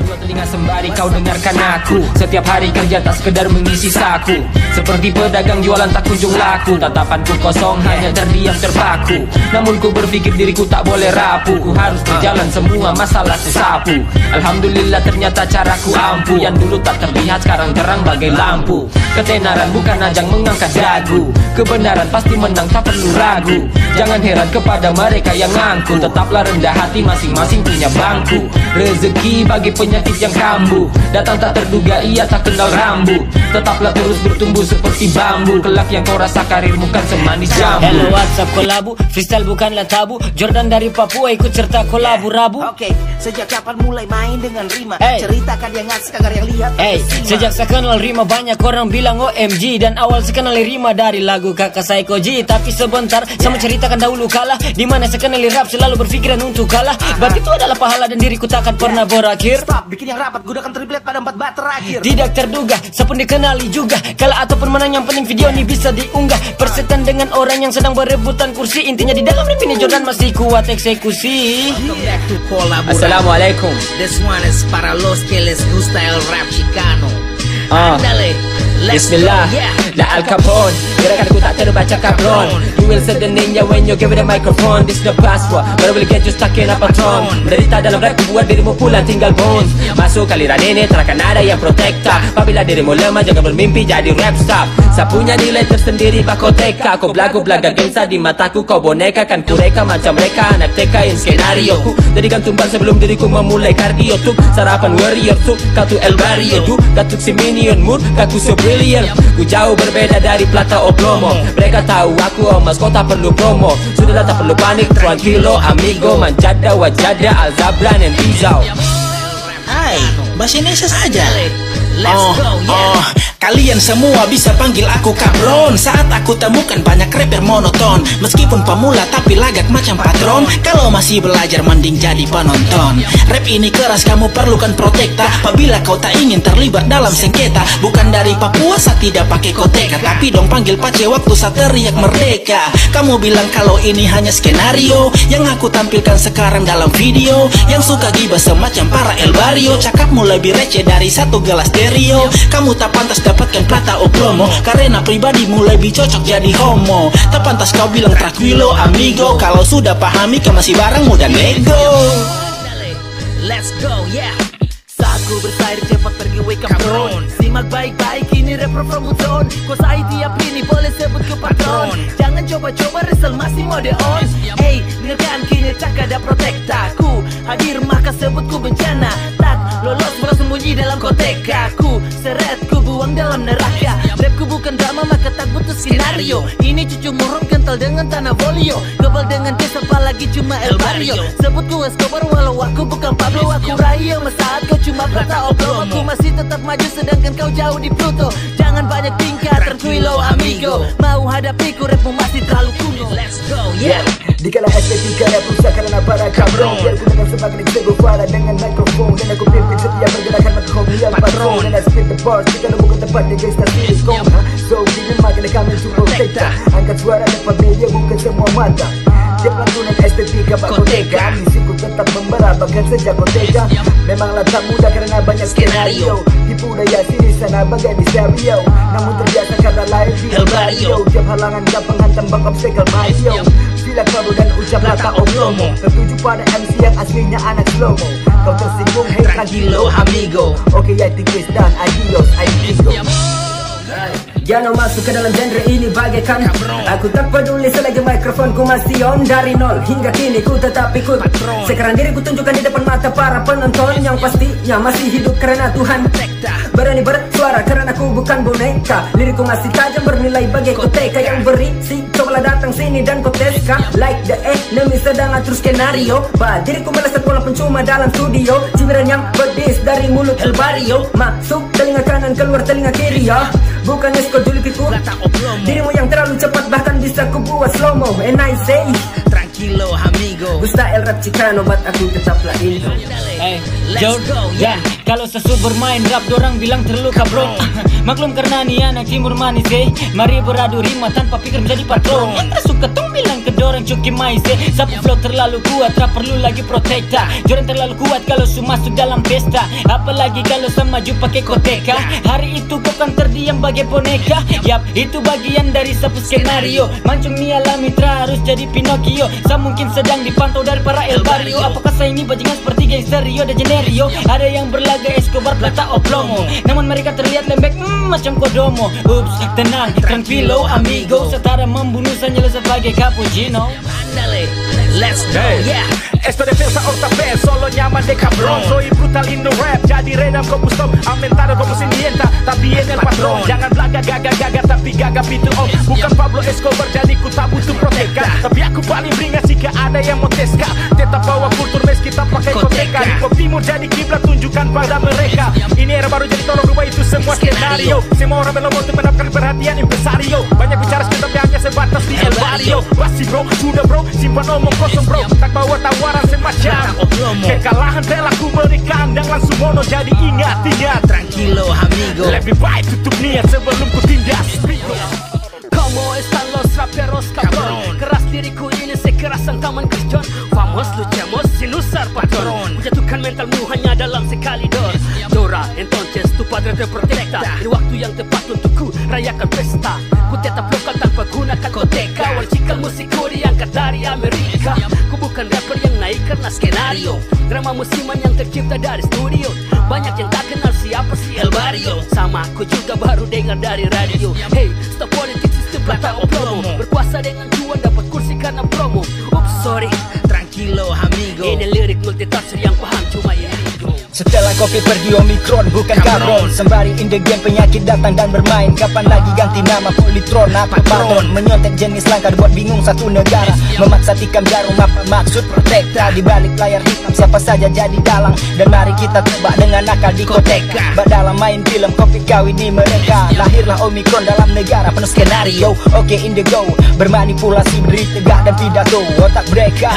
Dua telinga sembari kau dengarkan aku. Setiap hari kerja tak sekedar mengisi saku. Seperti pedagang jualan tak kunjung laku. Tatapanku kosong hanya terdiam terpaku. Namun ku berpikir diriku tak boleh rapuh. Ku harus berjalan semua masalah sesapu. Alhamdulillah ternyata caraku ampuh. Yang dulu tak terlihat sekarang terang bagai lampu. Ketenaran bukan ajang mengangkat dagu. Kebenaran pasti menang tak perlu ragu. Jangan heran kepada mereka yang ngaku. Tetaplah rendah hati, masing-masing punya bangku. Rezeki bagi penyakit yang kambuh. Datang tak terduga, ia tak kenal rambu. Tetaplah terus bertumbuh seperti bambu. Kelak yang kau rasa karirmu kan semanis jambu. Hello WhatsApp kolabu, freestyle bukanlah tabu. Jordan dari Papua ikut serta kolabu rabu. Oke, sejak kapan mulai main dengan rima? Ceritakan yang ngasih agar yang lihat. Sejak saya kenal rima banyak orang bilang OMG. Dan awal saya kenal rima dari lagu kakak saya Koji. Tapi sebentar, saya menceritakan dahulu kala. Dimana saya kenal rap selalu berpikiran untuk kalah. Berarti itu adalah pahala dan diriku takkan pernah berakhir. Stop, bikin yang rapat, gunakan triplet pada 4 bat terakhir. Tidak terduga, saya pun dikenali juga. Kalah ataupun menang yang penting video ini bisa diunggah. Persetan dengan orang yang sedang berebutan kursi. Intinya di dalam rap ini Jordan masih kuat eksekusi. Assalamualaikum. This one is para los que les gusta el rap chicano. Andale. Bismillah, La Al Capone. Gerakanku tak terbaca kabron. You will say the ninja when you give it a microphone. This the password, but I will get you stuck in a patron. Menderita dalam rap, buat dirimu pulang tinggal bones. Masuk aliran ini, terangkan ada yang protekta. Apabila dirimu lemah, jangan bermimpi jadi rap star. Saya punya nilai tersendiri bakoteka. Kau belagu-belaga gangsta di mataku. Kau boneka kan kureka macam mereka. Anak TK in skenario ku. Jadikan tumbang sebelum diriku memulai kardio tuk. Sarapan warrior tuk, kau tu El Barrio du. Katuk si minion mood, kaku so brilliant. Ku jauh berbeda dari Plata Oblomo. Mereka tahu aku emas, kau tak perlu promo. Sudahlah tak perlu panik, tranquilo amigo. Manjada, wajada, Alzabran and Rizal. Hai, bahasa Indonesia saja. Kalian semua bisa panggil aku kabron. Saat aku temukan banyak rapper monoton. Meskipun pemula tapi lagak macam patron. Kalau masih belajar mending jadi penonton. Rap ini keras, kamu perlukan protekta. Apabila kau tak ingin terlibat dalam sengketa. Bukan dari Papua, saya tidak pakai koteka. Tapi dong panggil pace waktu saya teriak merdeka. Kamu bilang kalau ini hanya skenario yang aku tampilkan sekarang dalam video. Yang suka gibah semacam para El Barrio. Cakapmu lebih receh dari satu gelas stereo. Kamu tak pantas dapatkan Plata Oblomo. Karena pribadimu lebih cocok jadi homo. Tak pantas kau bilang tranquilo amigo. Kalau sudah pahami kau masih barangmu dan ego. Let's go, yeah. Saat ku bersair cepat pergi wake up drone. Simak baik-baik ini rapper from Buton. Kuasai tiap ini boleh sebut ke patron. Jangan coba-coba resel masih mode on. Hey, dengarkan kini tak ada protektaku. Hadir maka sebutku bencana. Tak lolos bersembunyi dalam kotekaku. Seretku buang dalam neraka. Rapku bukan drama maka tak butuh skenario. Ini cucu murung kental dengan tanah folio. Kebal dengan kes apalagi cuma El Barrio. Sebutku Escobar walau aku bukan Pablo. Aku Rayo saat kau cuma Plata Oblomo. Aku masih tetap maju sedangkan kau jauh di Pluto. Jangan banyak tingkah tranquilo amigo. Mau hadapiku rapmu masih terlalu kuno. Let's go, yeah. Dikala estetika rap rusak karena para kabron. Biar ku dengan semakin sego fara dengan mikrofon. Dan aku pimpin setiap pergerakan maka kau biar patron. Dan I spit the bars jika lu bukan tempat di gangsta silikon. So gini makin kami to protecta. Angkat suara depan media bukan semua mata. Tiap lantunan estetika bakoteka. Misiku tetap membara bahkan sejak koteka. Memanglah tak mudah karena banyak skenario. Tipu daya sini sana bagai di stereo. Namun terbiasa karena live di El Barrio. Tiap halangan gampang hantam bak obstacle Mario. Bila kau dan ucap Plata Oblomo. Tertuju pada MC yang aslinya anak slow-mo. Kau tersinggung, hey tranquilo amigo. Oke, I think it's done, adios, I bingo. Jangan masuk ke dalam genre ini bagaikan aku tak peduli selagi mikrofonku masih on. Dari nol hingga kini ku tetap ikut. Sekarang diriku tunjukkan di depan mata para penonton. Yang pastinya masih hidup karena Tuhan. Berani bersuara karena aku bukan boneka. Liriku masih tajam bernilai bagai koteka. Yang berisi cobalah datang sini dan koteska. Like the enemy sedang atur skenario. Diriku melesat bola pencuma dalam studio. Cibiran yang pedis dari mulut El Barrio. Masuk telinga kanan keluar telinga kiri ya. Bukan esko julikiku. Dirimu yang terlalu cepat bahkan bisa ku buat slow-mo. And I say tranquilo amigo. Gusta el rap chicano but aku tetaplah info. Jordan, kalau sesu bermain rap dorang bilang terluka bro. Maklum karena ni anak timur manis mari beradu rima tanpa pikir menjadi patron. Yang tersuka tong bilang ke dorang cuki mais sapu flow terlalu kuat, tak perlu lagi protekta. Joran terlalu kuat kalau su masuk dalam pesta, apalagi kalau sama maju pakai koteka. Hari itu kau kan terdiam bagai boneka. Yap, itu bagian dari sapu skenario. Mancung ni alami terus jadi Pinocchio. Saya mungkin sedang dipantau dari para El Barrio. Apakah saya ini bajingan seperti gangster Rio de Janeiro? Ada yang berlaga Escobar, Plata o Plomo, namun mereka terlihat lembek macam Kodomo. Ups, tenang, tranquilo amigo, setara membunuh senyala sebagai cappuccino. Andale, let's go, yeah. Esto defensa ortapé, solo llaman de cabrón. Soy brutal in the rap, jadi redam compustom. Aumentado como sinienta, tapi en el patrón. Jangan belaga gaga tapi gaga pintu om. Bukan Pablo Escobar, jadi ku tak butuh proteka. Tapi aku paling beringat jika ada yang mau teska. Tetap bawa kultur meski tak pakai koteka. Hip-hop timur jadi kiblat, tunjukkan pada mereka. Ini era baru, jadi tolong rubah itu semua skenario. Semua orang belum untuk mendapatkan perhatian impresario. Banyak bicara tapi hanya sebatas di El Barrio. Basi bro, sudah bro, simpan omong kosong bro. Tak bawa tawaran semacam kekalahan telah ku berikan dan langsung mono, jadi ingat tranquilo amigo, lebih baik tutup niat sebelum ku tindas. Como están los raperos cabrón? Keras diriku ini sekerasan taman Kriston. Famos luchamos sin usar patrón. Menjatuhkan mentalmu hanya dalam sekali dor. Dora, entonces tu padre te protecta. Di waktu yang tepat untukku rayakan pesta. Ku tetap lokal tanpa gunakan koteka. Wal cikal musikku diangkat dari Amerika. Ku bukan rapper yang naik karena skenario. Drama musiman yang tercipta dari studio. Banyak yang tak kenal siapa si El Barrio. Sama aku juga baru dengar dari radio. Hey, stop politik, sistem Plata o Plomo. Berkuasa dengan cuan, dapat kursi karena promo. Oops, sorry, tranquilo amigo. Ini lirik multitafsir yang paham cuma Inigo. Setelah kopi pergi Omikron, bukan kabron. Sembari in the game penyakit datang dan bermain. Kapan lagi ganti nama Politron apa patron? Menyontek jenis langka buat bingung satu negara. Memaksa tikam jarum apa maksud protekta? Di balik layar hitam siapa saja jadi dalang. Dan mari kita tebak dengan akal di koteka. Bak dalam main film kopi kawini mereka. Lahirlah Omikron dalam negara penuh skenario. Oke Indigo, bermanipulasi beri tegak dan pidato. Otak mereka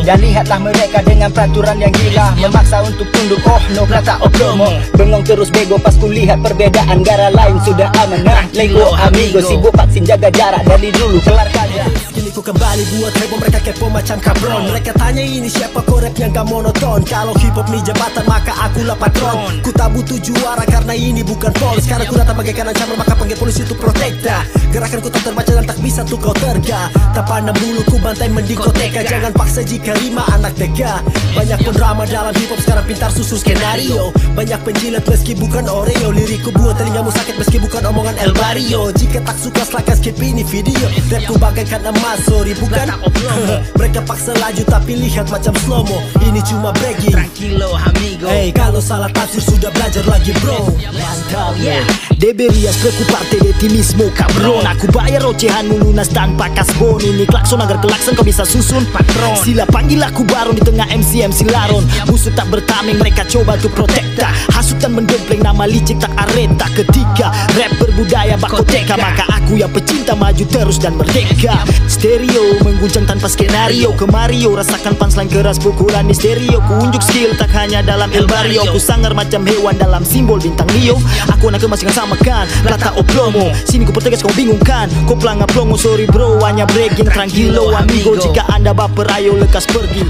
dan lihatlah mereka dengan peraturan yang gila. Memaksa untuk tunduk. Oh no, Plata o Plomo. Bengong terus bego pas kulihat perbedaan. Gara lain sudah aman. Nah, lego amigo, sibuk vaksin jaga jarak dari dulu kelar kagak. Kini ku kembali buat heboh, mereka kepo macam kabron. Mereka tanya ini siapa korep yang gak monoton. Kalau hip hop nih jabatan maka akulah patron. Ku tak butuh juara karena ini bukan pol. Sekarang ku datang bagaikan ancaman maka panggil polisi untuk protekta. Gerakan ku tak terbaca dan tak bisa tuh kau terga. Tak pandang bulu ku bantai mending koteka. Jangan paksa jika rima anak tega. Banyak pendrama dalam hip hop sekarang pintar susun skenario. Banyak penjilat meski bukan Oreo. Lirikku buat telingamu sakit meski bukan omongan El Barrio. Jika tak suka silakan skip ini video. Rapku bagaikan emas, sorry bukan. Mereka paksa laju tapi lihat macam slow-mo. Ini cuma bragging. Tranquilo amigo. Hey, kalau salah tafsir sudah belajar lagi bro. Mantap ya. Deberías preocuparte de ti mismo cabrón. Aku bayar ocehanmu lunas tanpa kasbon. Ini klakson agar kelakson kau bisa susun patron. Sila panggil aku baron di tengah MC laron. Musuh tak bertameng mereka coba tuh protekta. Hasut dan mendompleng nama licik tak areta. Ketika rap berbudaya bakoteka, maka aku yang pecinta maju terus dan merdeka. Stereo mengguncang tanpa skenario. Ke Mario rasakan punchline keras pukulan di stereo. Ku unjuk skill tak hanya dalam El Barrio. Ku sangar macam hewan dalam simbol bintang Leo. Aku anak emas yang samakan Plata o Plomo. Sini ku pertegas kau bingung kan. Kau pelanggar plongo, sorry bro hanya bragging. Tranquilo amigo, jika anda baper ayo lekas pergi.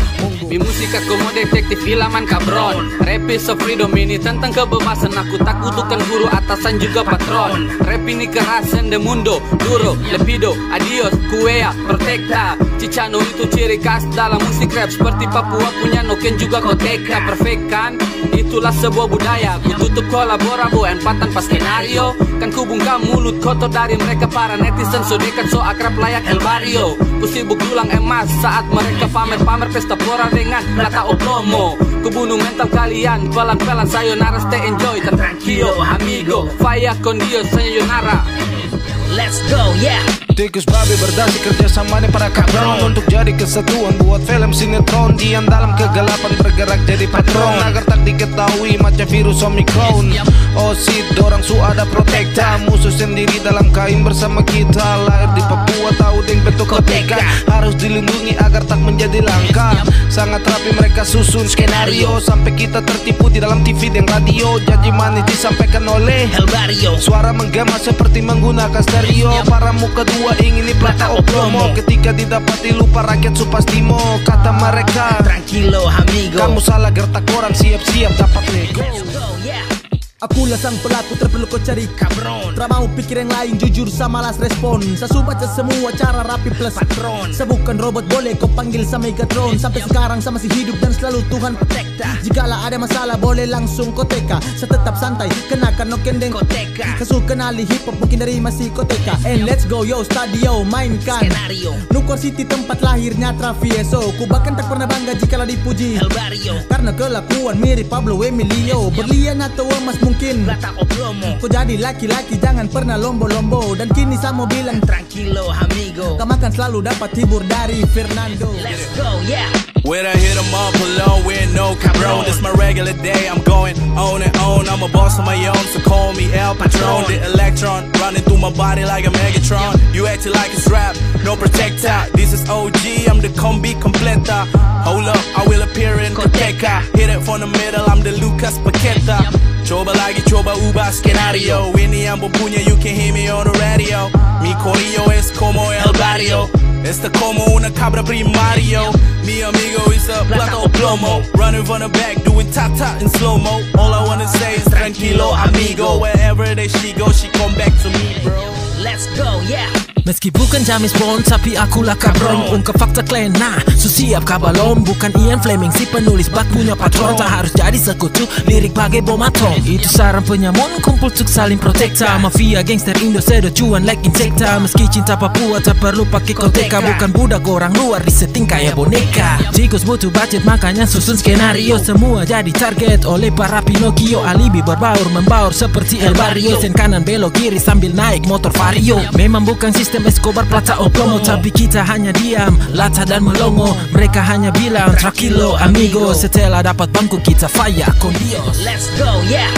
Mi música como detektif ilaman cabron. Rap is a freedom, ini tentang kebebasan. Aku tak butuhkan guru, atasan juga patron. Rap ini kerasan de mundo, duro, lepido, adios, kuea, protecta. Cicano itu ciri khas dalam musik rap. Seperti Papua punya noken juga koteka. Perfect kan? Itulah sebuah budaya. Ku tutup kolaborabo, empat tanpa skenario. Kan ku bungkam mulut kotor dari mereka para netizen. So dekat so akrab layak El Barrio. Ku sibuk dulang emas saat mereka pamer-pamer pesta pora dengan Plata o Plomo. Ku bunuh mental kalian, pelan-pelan sayonara, stay enjoy. Tranquilo amigo, falla con Dios, sayonara. Let's go, yeah. Tikus babi berdasi kerjasamanya para kabron. Untuk jadi kesatuan buat film sinetron. Diam dalam kegelapan bergerak jadi patron. Agar tak diketahui macam virus Omikron. Oh shit, dorang su ada protekta. Musuh sendiri dalam kain bersama kita. Lahir di Papua buat tahu deng bentuk koteka. Harus dilindungi agar tak menjadi langka. Sangat rapi mereka susun skenario sampai kita tertipu di dalam TV dan radio. Janji manis disampaikan oleh El Barrio. Suara menggema seperti menggunakan stereo. Para muka dua ingin di plata o plomo. Ketika didapati lupa rakyat supastimo. Kata mereka tranquilo amigo, kamu salah gertak orang, siap-siap dapat nego. Akulah sang pelaku terperlu kau cari kabron. Tak mau pikir yang lain jujur sama malas respon. Saya baca semua cara rapi plus patron. Saya bukan robot boleh kau panggil sama Megatron. Sampai sekarang saya masih hidup dan selalu Tuhan protekta. Jikalau ada masalah boleh langsung koteka. Saya tetap santai kenakan no kendeng koteka. Saya kenali hip hop mungkin dari masih koteka. And let's go yo stadio mainkan skenario. Nukor City tempat lahirnya Travieso. Ku bahkan tak pernah bangga jikalau dipuji El Barrio. Karena kelakuan mirip Pablo Emilio. Berlian atau emas mungkin plata o plomo. Kau jadi laki-laki jangan pernah lombo-lombo. Dan kini saya mau bilang tranquilo amigo, kamu akan selalu dapat hibur dari Fernando. Let's go yeah. When I hit 'em up alone with no cabron. This my regular day, I'm going on and on. I'm a boss on my own, so call me El Patron. The electron running through my body like a Megatron. You acting like it's rap, no protector. This is OG, I'm the combi completa. Hold up, I will appear in Koteka. Hit it from the middle, I'm the Lucas Paqueta. Coba lagi, coba ubah skenario. Ini yang punya, you can hear me on the radio. Mi corillo es como El Barrio. Está como una cabra primario. Mi amigo is a plata o plomo. Running from the back, doing ta-ta in slow-mo. All I wanna say is tranquilo amigo. Wherever that she go, she come back to me bro. Let's go yeah. Meski bukan James Bond, tapi akulah kabron. Ungkap fakta kalian, nah, siap kabalom. Bukan Ian Fleming, si penulis bak punya patron. Tak harus jadi sekutu, lirik bagai bom atom. Itu saran penyamun, kumpul cuk saling protekta. Mafia gangster Indo sedot cuan like insekta. Meski cinta Papua, tak perlu pakai koteka. Bukan budak orang luar, disetting kayak boneka. Jikos butuh budget, makanya susun skenario. Semua jadi target oleh para Pinocchio. Alibi berbaur, membaur seperti El Barrio. Sen kanan belok kiri sambil naik motor Vario. Memang bukan sistem Escobar plata o plomo, tapi kita hanya diam, latah dan melongo. Mereka hanya bilang tranquilo amigo. Setelah dapat bangku kita faya con Dios. Let's go yeah.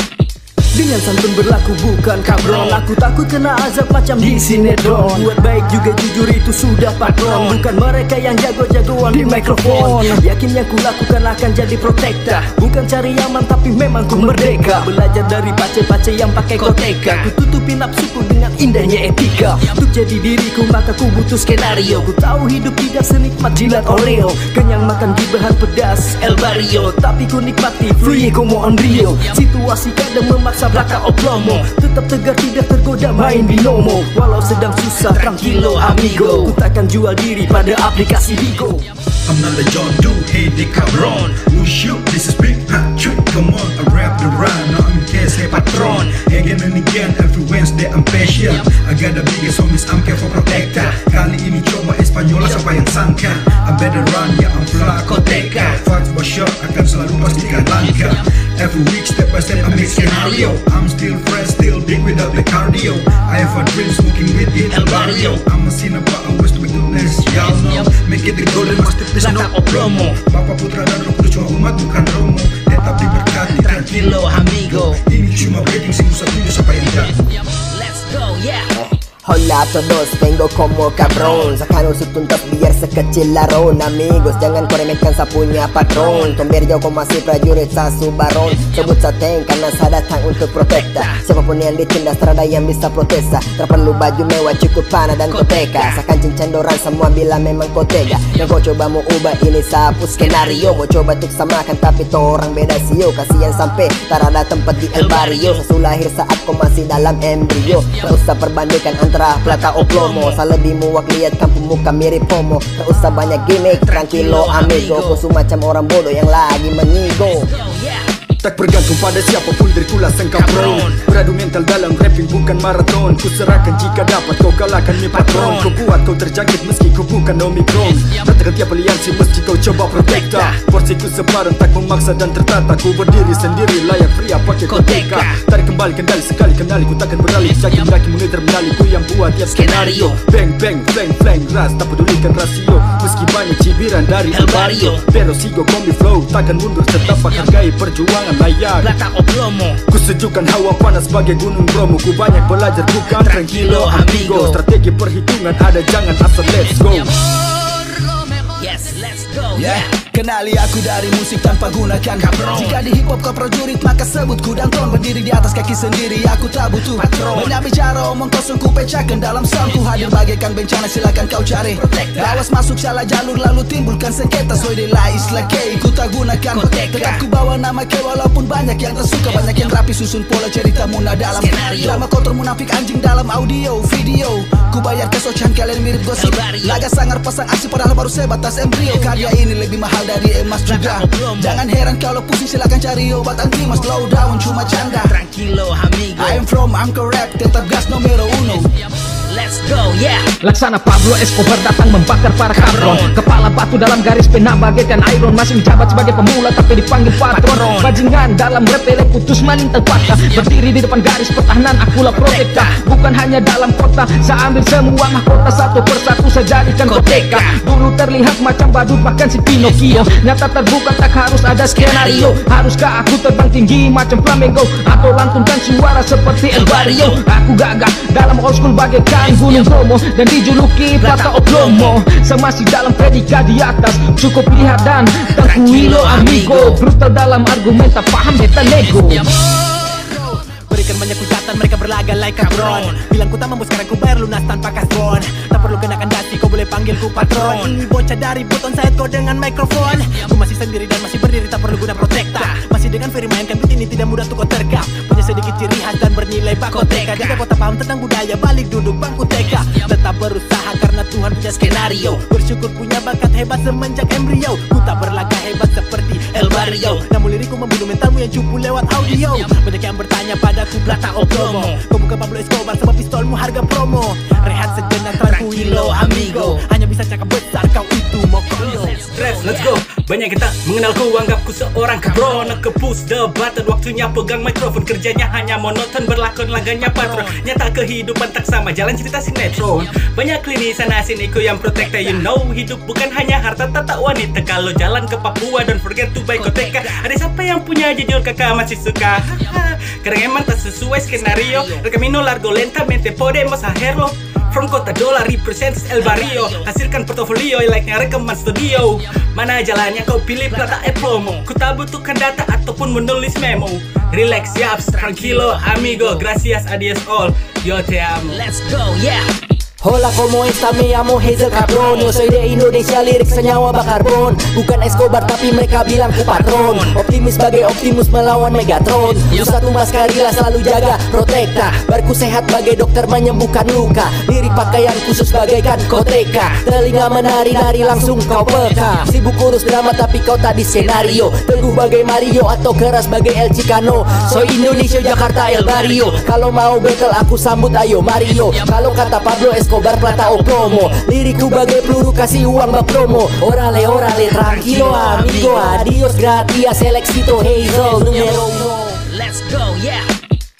Dengan santun berlaku bukan kabron. Aku takut kena azab macam di sinetron. Buat baik juga jujur itu sudah patron. Bukan mereka yang jago-jagoan di mikrofon. Yakin yang ku lakukan akan jadi protekta. Bukan cari aman tapi memang ku merdeka. Belajar dari pace-pace yang pakai koteka. Ku tutupi nafsuku dengan indahnya etika. Untuk jadi diriku maka ku butuh skenario. Ku tahu hidup tidak senikmat jilat Oreo. Kenyang makan gibahan pedas El Barrio. Tapi ku nikmati free como on Rio. Situasi kadang memaksa plata o plomo. Tetap tegar tidak tergoda main binomo. Walau sedang susah tranquilo amigo. Ku takkan jual diri pada aplikasi Bigo. I'm not a John Doe, hey the cabron. Who shoot, this is big hot trick, come on, I rap the rhyme, now I'm case, hey patron. Again and again, every Wednesday I'm patient. I got the biggest homies, I'm care for protector. Kali ini coba Espanyola siapa yang sangka. I better run, ya I'm Flacoteka. Facts for sure, akan selalu pastikan langka. Every week, step by step, I make scenario. I'm still fresh, still big without the cardio. I have a dream, smoking with it, El Barrio. I'm a sinner, but I wish to be goodness, y'all know. Make it the golden masterpiece, no promo. Bapak Putra dan Roh Kudus cuma umat, bukan Romo. Tetap diberkati, tranquilo amigo. Ini cuma breaking, sing usah tunjuk siapa yang jago. Let's go yeah. Hola a todos, vengo como cabrón. Sacaron su tuntas biar sekecil laron. Amigos, jangan kau remehkan saya punya patron. Tomber jauh kau masih prajurit saya subaron. Sebut saya tank karena saya datang untuk protekta. Siapapun yang ditindas terada yang bisa protesa. Tak perlu baju mewah, cukup panah dan koteka. Sakan cincin dorang semua bila memang kau tega. Dan kau coba mau ubah ini sapu skenario. Mau coba tuk samakan tapi to orang beda sio. Kasihan sampai tak ada tempat di El Barrio. Sesu lahir saat kau masih dalam embrio. Tak usah perbandingkan antara plata o plomo. Saya lebih muak lihat kampung muka mirip homo. Tak usah banyak gimmick, tranquilo amigo. Kau semacam orang bodoh yang lagi mengigo. Tak bergantung pada siapapun diriku lah sang kabron. Beradu mental dalam rapping bukan maraton. Ku serahkan jika dapat kau kalahkan mi patron. Kau buat kau terjangkit meski kau bukan Omicron. Katakan tiap aliansi meski kau coba protekta. Porsiku sepadan tak memaksa dan tertata. Ku berdiri sendiri layak pria pakai koteka. Tarik kembali kendali sekali kenali. Ku takkan beralih yakin lagi mengejar medali. Ku yang buat tiap skenario. Bang bang flang flang ras tak pedulikan rasio. Meski banyak cibiran dari El Barrio. Pero sigo kombi flow takkan mundur tetap hargai perjuangan jangan layak. Plata o plomo. Ku sejukkan hawa panas bagai gunung Bromo. Ku banyak belajar bukan tranquilo amigo. Strategi perhitungan ada jangan asal let's go. Yes, let's go. Yeah. Kenali aku dari musik tanpa gunakan kabron. Jika di hip hop kau prajurit maka sebutku Danton. Berdiri di atas kaki sendiri aku tak butuh patron. Banyak bicara omong kosong ku pecahkan dalam sound. Ku hadir bagaikan bencana silakan kau cari. Lawas masuk salah jalur lalu timbulkan sengketa. Soy de la isla K ku tak gunakan tetap ku bawa nama K walaupun banyak yang tersuka. Banyak yang rapi susun pola cerita muna dalam drama kotor munafik anjing dalam audio video. Ku bayar kesocan kalian mirip gosip. Laga sangar pasang aksi padahal baru sebatas embrio. Karya ini lebih mahal dari emas juga. Jangan heran kalau pusing silakan cari obat anti mas. Slow down cuma canda. Tranquilo amigo. I'm from Angkor Rap tetap gas nomero uno. Let's go, yeah. Laksana Pablo Escobar datang membakar para kabron. Kepala batu dalam garis pena bagaikan iron. Masih menjabat sebagai pemula tapi dipanggil patron. Bajingan dalam rap elek putus maling terpatah. Berdiri di depan garis pertahanan akulah protekta. Bukan hanya dalam kota, saya ambil semua mahkota satu persatu saya jadikan koteka. Dulu terlihat macam badut bahkan si Pinocchio. Nyata terbuka tak harus ada skenario. Haruskah aku terbang tinggi macam flamengo atau lantunkan suara seperti El Barrio? Aku gagah dalam old school bagaikan Gunung Bromo dan dijuluki Plata o Plomo. Semasih dalam predikat di atas cukup lihat dan tranquilo amigo. Brutal dalam argumen tak paham beta nego. Berikan banyak hujatan mereka berlaga like kabron. Bilang ku tak mampu sekarang ku bayar lunas tanpa kasbon. Tak perlu kenakan dasi kau boleh panggil ku patron. Ini bocah dari buton saya kau dengan mikrofon. Ku masih sendiri dan masih berdiri tak perlu guna protekta. Masih dengan Ferry mainkan beat ini tidak mudah untuk kau terkam. Punya sedikit ciri khas dan bernilai bakoteka. Jika kau tak paham tentang budaya balik duduk bangku TK. Tetap berusaha karena Tuhan punya skenario. Bersyukur punya bakat hebat semenjak embrio. Ku tak berlaga hebat seperti El Barrio. Namun liriku membunuh mentalmu yang cupu lewat audio. Banyak yang bertanya padaku Plata o Plomo. Kau bukan Pablo Escobar sebab pistolmu harga promo. Rehat sejenak tranquilo amigo. Hanya bisa cakap besar kau itu mokoyo. Let's go. Banyak kita mengenalku, anggapku seorang kabron. Ke push the button, waktunya pegang mikrofon. Kerjanya hanya monoton, berlakon laganya patron. Nyata kehidupan tak sama, jalan cerita sinetron. Banyak lini sana siniku yang protekta. You know, hidup bukan hanya harta tata wanita. Kalau jalan ke Papua, don't forget to buy koteka. Ada siapa yang punya jujur kakak masih suka? Kadang emang tak sesuai skenario. El camino largo lentamente podemos hacerlo. From Kota Dola represents El Barrio. Hasilkan portofolio like-nya rekaman studio. Mana jalan yang kau pilih Plata o Plomo. Ku tak butuhkan data ataupun menulis memo. Relax, yaps, tranquilo, amigo. Gracias, adios all. Yo te amo. Let's go, yeah. Hola, como esta, me llamo Hazel Cabron. Yo soy de Indonesia, lirik senyawa bakarbon. Bukan Escobar tapi mereka bilang ku patron. Optimis bagai Optimus melawan Megatron. Susah tumbas karila selalu jaga protekta. Barku sehat bagai dokter menyembuhkan luka. Lirik pakaian khusus bagaikan koteka. Telinga menari-nari langsung kau peka. Sibuk urus drama tapi kau tak di skenario. Teguh bagai Mario atau keras bagai El Chicano. Soy Indonesia, Jakarta, El Barrio. Kalau mau battle aku sambut ayo Mario. Kalau kata Pablo Escobar Plata o Plomo. Lirikku bagai peluru kasih uang bak promo. Orale, orale, tranquilo amigo. Adios, gracias, el éxito Hazel numero 1. Let's go, yeah.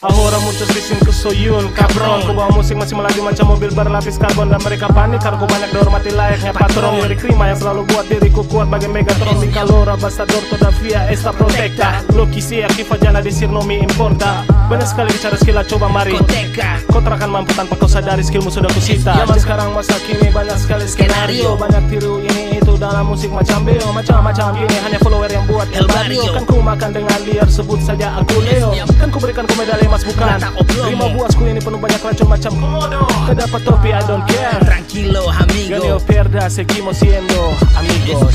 Ahora muchos dicen que soy un cabrón. Ku bawa musik masih melaju macam mobil berlapis karbon. Dan mereka panik karena ku banyak dihormati layaknya patron. Lirik rima yang selalu buat diriku kuat bagai Megatron. Di calor abastador todavía esta protecta. Lo quise aquí fallana decir no me importa. Banyak sekali bicara skill, coba mari. Kau tak akan mampu tanpa kau sadari skillmu sudah kusita. Zaman sekarang masa kini banyak sekali skenario. Banyak tiru ini itu dalam musik macam Beo. Macam-macam ini hanya follower yang buat El Barrio. Kan ku makan dengan liar, sebut saja aku Leo. Kan ku berikan ku medali mas bukan. 5 buasku ini penuh banyak racun macam komodo. Kedapat topi I don't care. Tranquilo amigo. Ganeo perda seguimos siendo amigos.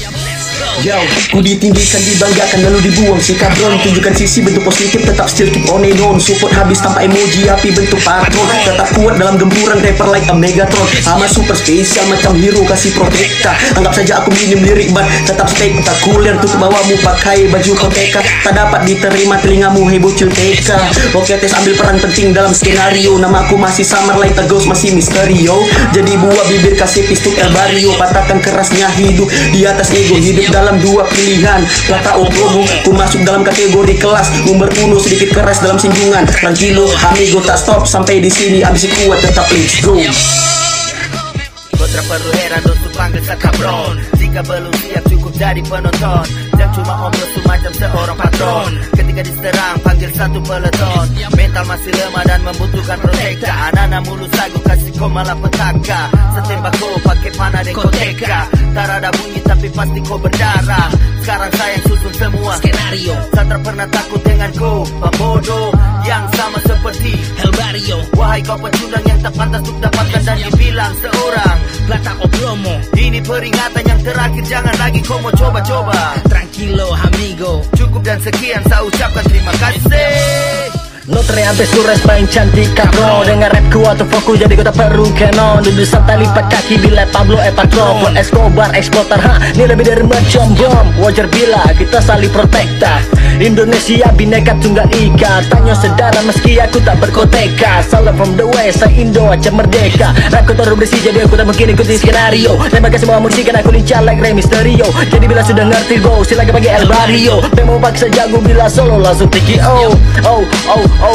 Yo, ku ditinggikan, dibanggakan lalu dibuang si kabron. Tunjukkan sisi bentuk positif, tetap still keep on and on. Support habis tanpa emoji, api bentuk patron. Tetap kuat dalam gempuran, rapper like a Megatron. Sama super spesial macam hero kasih protekta. Anggap saja aku minim lirik ban, tetap spektakuler. Tutup bawamu pakai baju koteka. Tak dapat diterima telingamu, hey bocil TK. Oke tes ambil peran penting dalam skenario. Namaku masih samar like a ghost, masih misterio. Jadi buah bibir kasih pistuk El Barrio. Patahkan kerasnya hidup di atas ego. Hidup dalam dua pilihan, Plata o Plomo. Ku masuk dalam kategori kelas nomor 1, sedikit keras dalam singgungan. Tranquilo amigo, tak stop sampai di sini. Abis kuat tetap let's go. Kau tak perlu heran untuk panggil saya kabron. Jika belum siap cukup jadi penonton. Jangan cuma omong semacam seorang patron. Ketika diserang panggil satu peleton. Mental masih lemah dan membutuhkan protekta. Anak-anak mulut sagu kasih kau malah petaka. Setembak kau pakai panah dan koteka. Tak ada bunyi tapi pasti kau berdarah. Sekarang saya yang susun semua skenario. Tak pernah takut dengan kau pembodoh yang sama seperti El Barrio. Wahai kau pecundang yang tak pantas untuk dapatkan dan dibilang seorang Plata Oblomo. Ini peringatan yang terakhir, jangan lagi kau mau coba-coba. Tranquilo amigo. Cukup dan sekian saya ucapkan terima kasih. Lotre sampai sures main cantik kabro. Dengan rap ku atau fokus jadi kau tak perlu canon. Duduk santai lipat kaki bila Pablo patron. Buat Escobar eksporter ini lebih dari macam bom. Wajar bila kita saling protekta. Indonesia bineka tunggal ika. Tanya saudara meski aku tak berkoteka. Salam from the west, saya Indo aja merdeka. Rap ku terus bersih jadi aku tak mungkin ikuti skenario. Tembak semua musik kan aku lincah like Rey Mysterio. Jadi bila sudah ngerti go silakan pakai El Barrio. Mau paksa jago bila solo langsung tiki oh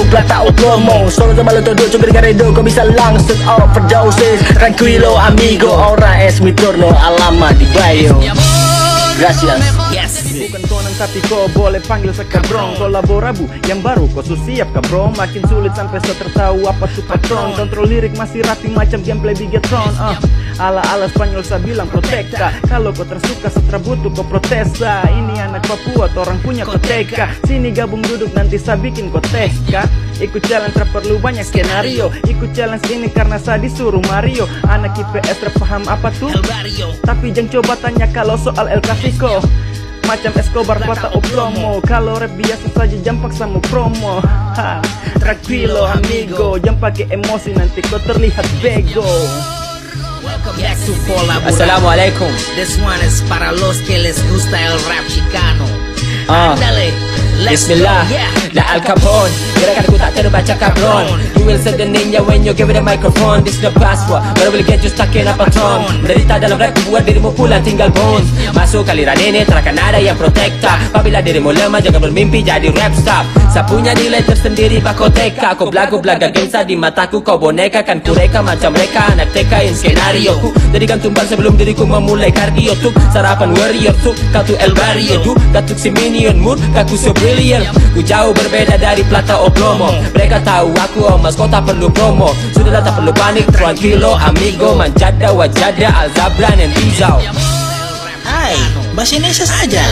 Plata Oblomo. Solo sama lo todo coba dengan redo kau bisa langsung overdoses. Tranquilo amigo, ora es mi turno, alama di bio. Gracias. Bukan Conan tapi kau boleh panggil sekabron. Kolaborabu yang baru kau siap kabro. Makin sulit sampai so tertahu apa tuh patron. Kontrol lirik masih rapi macam gameplay Bigetron. Ala-ala Spanyol saya bilang protekta. Kalau kau tersuka setelah butuh kau protesta. Ini anak Papua orang punya koteka. Sini gabung duduk nanti saya bikin koteka. Ikut challenge tak perlu banyak skenario. Ikut challenge ini karena saya disuruh Mario. Anak IPS paham apa tuh? Tapi jangan coba tanya kalau soal El Clasico. Macam Escobar Plata Oblomo. Kalau rap biasa saja jangan paksa mau promo. Tranquilo amigo, jangan pakai emosi nanti kau terlihat bego. Welcome back to Colaborado. Assalamualaikum. This one is para los que les gusta el rap chicano. Ándale, let's Bismillah, go, yeah. La Al Capone. Gerakanku tak terbaca kabron. You will say the ninja when you give it a microphone. This the password, but I will get you stuck in a patron. Menderita dalam rap buat dirimu pulang tinggal bones. Masuk aliran ini terakan ada yang protekta. Apabila dirimu lemah jangan bermimpi jadi rap star. Saya punya nilai tersendiri bakoteka. Kau belagu-belaga gengsa di mataku. Kau boneka kan kureka macam mereka. Anak TK in skenario ku. Jadikan tumbal sebelum diriku memulai kardio tuh. Sarapan warrior tuh. Kau tuh El Barrio tuh. Katuk si minion mood. Kaku so brilliant. Ku jauh berbeda dari Plata Oblomo. Mereka tahu aku omas kau tak perlu promo. Sudahlah tak perlu panik. Tranquilo amigo. Manjada wajada Alzabran and Pizau. Hai, bahasa Indonesia saja.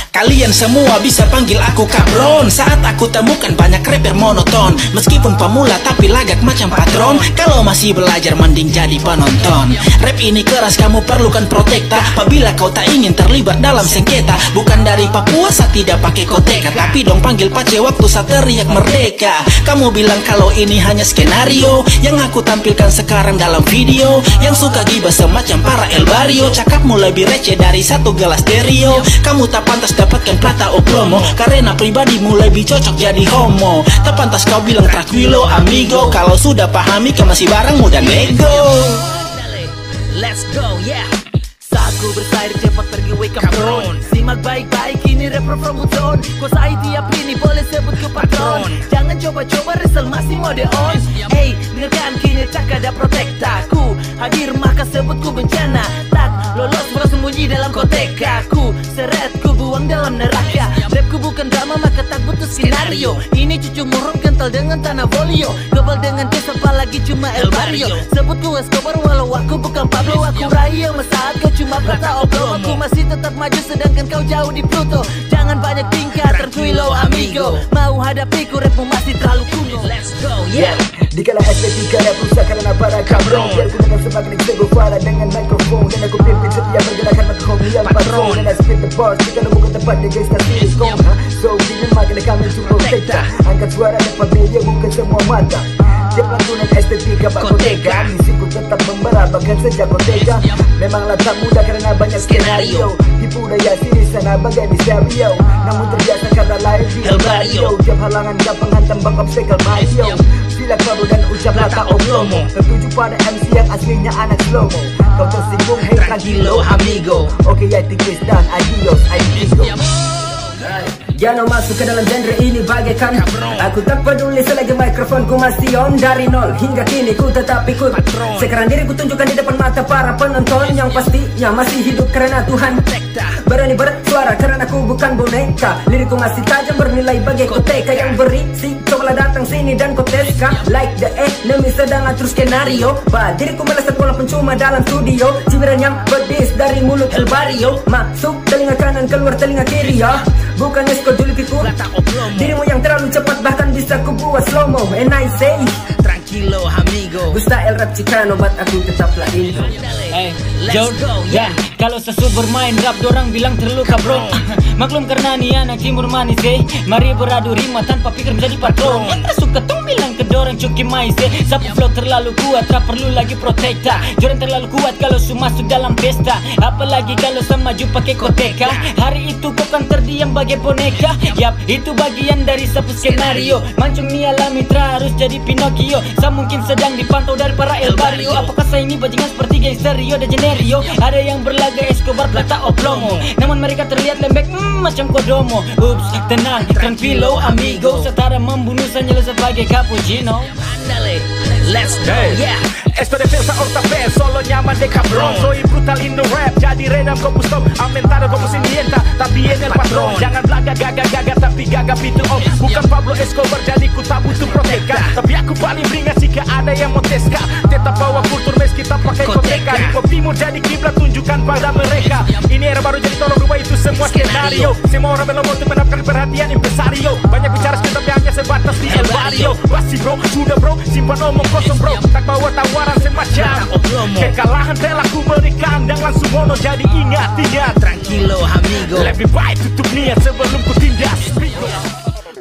Kalian semua bisa panggil aku kabron. Saat aku temukan banyak rapper monoton. Meskipun pemula tapi lagak macam patron. Kalau masih belajar mending jadi penonton. Rap ini keras kamu perlukan protekta. Apabila kau tak ingin terlibat dalam sengketa. Bukan dari Papua saya tidak pakai koteka. Tapi dong panggil pace waktu saya teriak merdeka. Kamu bilang kalau ini hanya skenario. Yang aku tampilkan sekarang dalam video. Yang suka gibah semacam para El Barrio. Cakapmu lebih receh dari satu gelas stereo. Kamu tak pantas dapatkan Plata Oblomo. Karena pribadimu lebih cocok jadi homo. Tak pantas kau bilang tranquilo amigo. Kalau sudah pahami kau masih barang muda nego. Let's go, yeah. Saat ku bersair cepat pergi wake up drone. Simak baik-baik ini rapper from Uzon. Kuasai tiap ini boleh sebut ke patron. Jangan coba-coba resel masih mode on. Hey, dengarkan kini tak ada protekta. Ku hadir maka sebutku bencana. Tak lolos langsung bunyi dalam koteka. Ku seret ku buang dalam neraka. Rapku bukan drama maka tak butuh skenario. Ini cucu murung kental dengan tanah folio. Gebel dengan kes apalagi cuma El Barrio. Sebutku Escobar walau aku bukan Pablo. Aku Rayo saat kau cuma Plata Oblomo. Aku masih tetap maju sedangkan kau jauh di Pluto. Jangan banyak tingkah tranquilo amigo. Mau hadapiku rapmu masih terlalu kuno. Let's go, yeah. Dikala estetika rap rusak karena para kabron. Biar ku dengan semakin teguh fara dengan mikrofon. Dan aku pimpin setiap pergerakan makhonial patron. Dan I spit the bars jika lu bukan tempat dengan stasiun kom. So gini makin kami to protecta. Angkat suara dapat media bukan semua mata. Tiap lantunan estetika bakoteka. Misiku tetap membara bahkan sejak koteka. Memanglah tak mudah karena banyak skenario. Tipu daya sini sana bagai di stereo. Namun terbiasa karena lahir di El Barrio. Tiap halangan gampang hantam bang obstacle Mario. Sila kau dan ucap Plata Oblomo. Tertuju pada MC yang aslinya anak slow-mo. Kau tersinggung, hey tranquilo amigo. Oke, I think it's done, adios, I think so. Jangan masuk ke dalam genre ini bagaikan Aku tak peduli selagi mikrofonku masih on. Dari nol hingga kini ku tetap ikut. Sekarang diriku tunjukkan di depan mata para penonton. Yang pastinya masih hidup karena Tuhan. Berani bersuara karena aku bukan boneka. Lirikku masih tajam bernilai bagai koteka yang berisi. Cobalah datang sini dan koteska. Like the enemy sedang atur skenario. Diriku melesat walaupun cuma dalam studio. Cibiran yang pedis dari mulut El Barrio. Masuk telinga kanan keluar telinga kiri ya. Bukan esko julikiku. Dirimu yang terlalu cepat bahkan bisa ku buat slow-mo. And I say tranquilo amigo. Gusta el rap Chicano but aku tetaplah Indo. Hey, John, ya, kalau sesuai bermain rap dorang bilang terluka bro. Maklum karena nih anak timur manis mari beradu rima tanpa pikir menjadi patron. Yang tak suka tong bilang ke dorang cuki mais Sapu flow terlalu kuat, tak perlu lagi protekta. Joran terlalu kuat kalau su masuk dalam pesta. Apalagi kalau sama maju pakai koteka. Hari itu kau kan terdiam bagai boneka. Yap, itu bagian dari sapu skenario. Mancung nih alami terus jadi Pinocchio. Saya mungkin sedang dipantau dari para El Barrio. Apakah saya ini bajingan seperti gangster Rio de Janeiro? Ada yang berlaga Escobar, Plata o Plomo. Namun mereka terlihat lembek macam Kodomo. Ups, tenang, tranquilo amigo. Setara membunuh saya sebagai cappuccino. Andale, let's go, yeah. Esto defensa ortapé, solo llaman de cabrón. Soy brutal in the rap, jadi redam como stop. Aumentado como sinienta, tapi en el patrón. Jangan belaga gaga tapi gaga pintu om. Bukan Pablo Escobar, jadi ku tak butuh proteka. Tapi aku paling ringan jika ada yang mau teska. Tetap bawa kultur meski tak pakai koteka. Hip-hop timur jadi kiblat, tunjukkan pada mereka. Ini era baru jadi tolong rubah itu semua skenario. Semua orang belum untuk mendapatkan perhatian impresario. Banyak bicara sedikit tapi hanya sebatas di El Barrio. Basi bro, sudah bro, simpan omong kosong bro. Tak bawa tawaran semacam kekalahan telah ku berikan dan langsung mono. Jadi ingat tranquilo amigo. Lebih baik tutup niat sebelum ku tindas.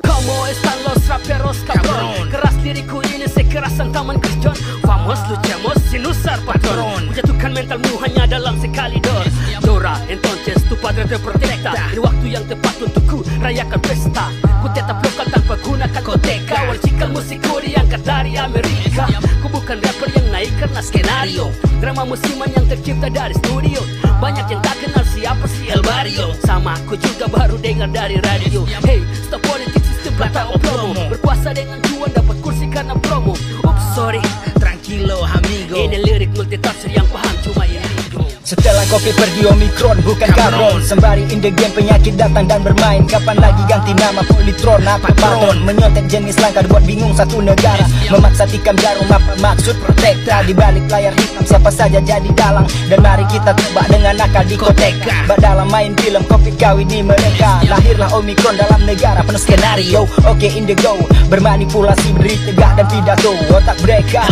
Como están los raperos cabrón? Keras diriku ini sekeras sang taman Kriston. Famos luchamos sin usar patrón. Menjatuhkan mentalmu hanya dalam sekali dor. Dora, entonces tu padre te protecta. Di waktu yang tepat untukku rayakan pesta. Ku tetap lokal tanpa gunakan koteka. Wal cikal musikku diangkat dari Amerika. Ku bukan rapper yang naik karena skenario. Drama musiman yang tercipta dari studio. Banyak yang tak kenal siapa si El Barrio. Sama aku juga baru dengar dari radio. Hey, stop politik sistem Plata o Plomo. Berkuasa dengan cuan dapat kursi karena promo. Oops, sorry, tranquilo amigo. Ini lirik multitafsir yang paham cuma Indigo. Setelah kopi pergi Omikron bukan kabron. Sembari in the game penyakit datang dan bermain. Kapan lagi ganti nama Politron apa patron? Menyontek jenis langka buat bingung satu negara. Memaksa tikam jarum apa maksud protekta? Di balik layar hitam siapa saja jadi dalang. Dan mari kita tebak dengan nakal di koteka. Bak dalam main film kopi kau ini mereka. Lahirlah Omikron dalam negara penuh skenario. Oke Indigo bermanipulasi berdiri tegak dan pidato otak mereka.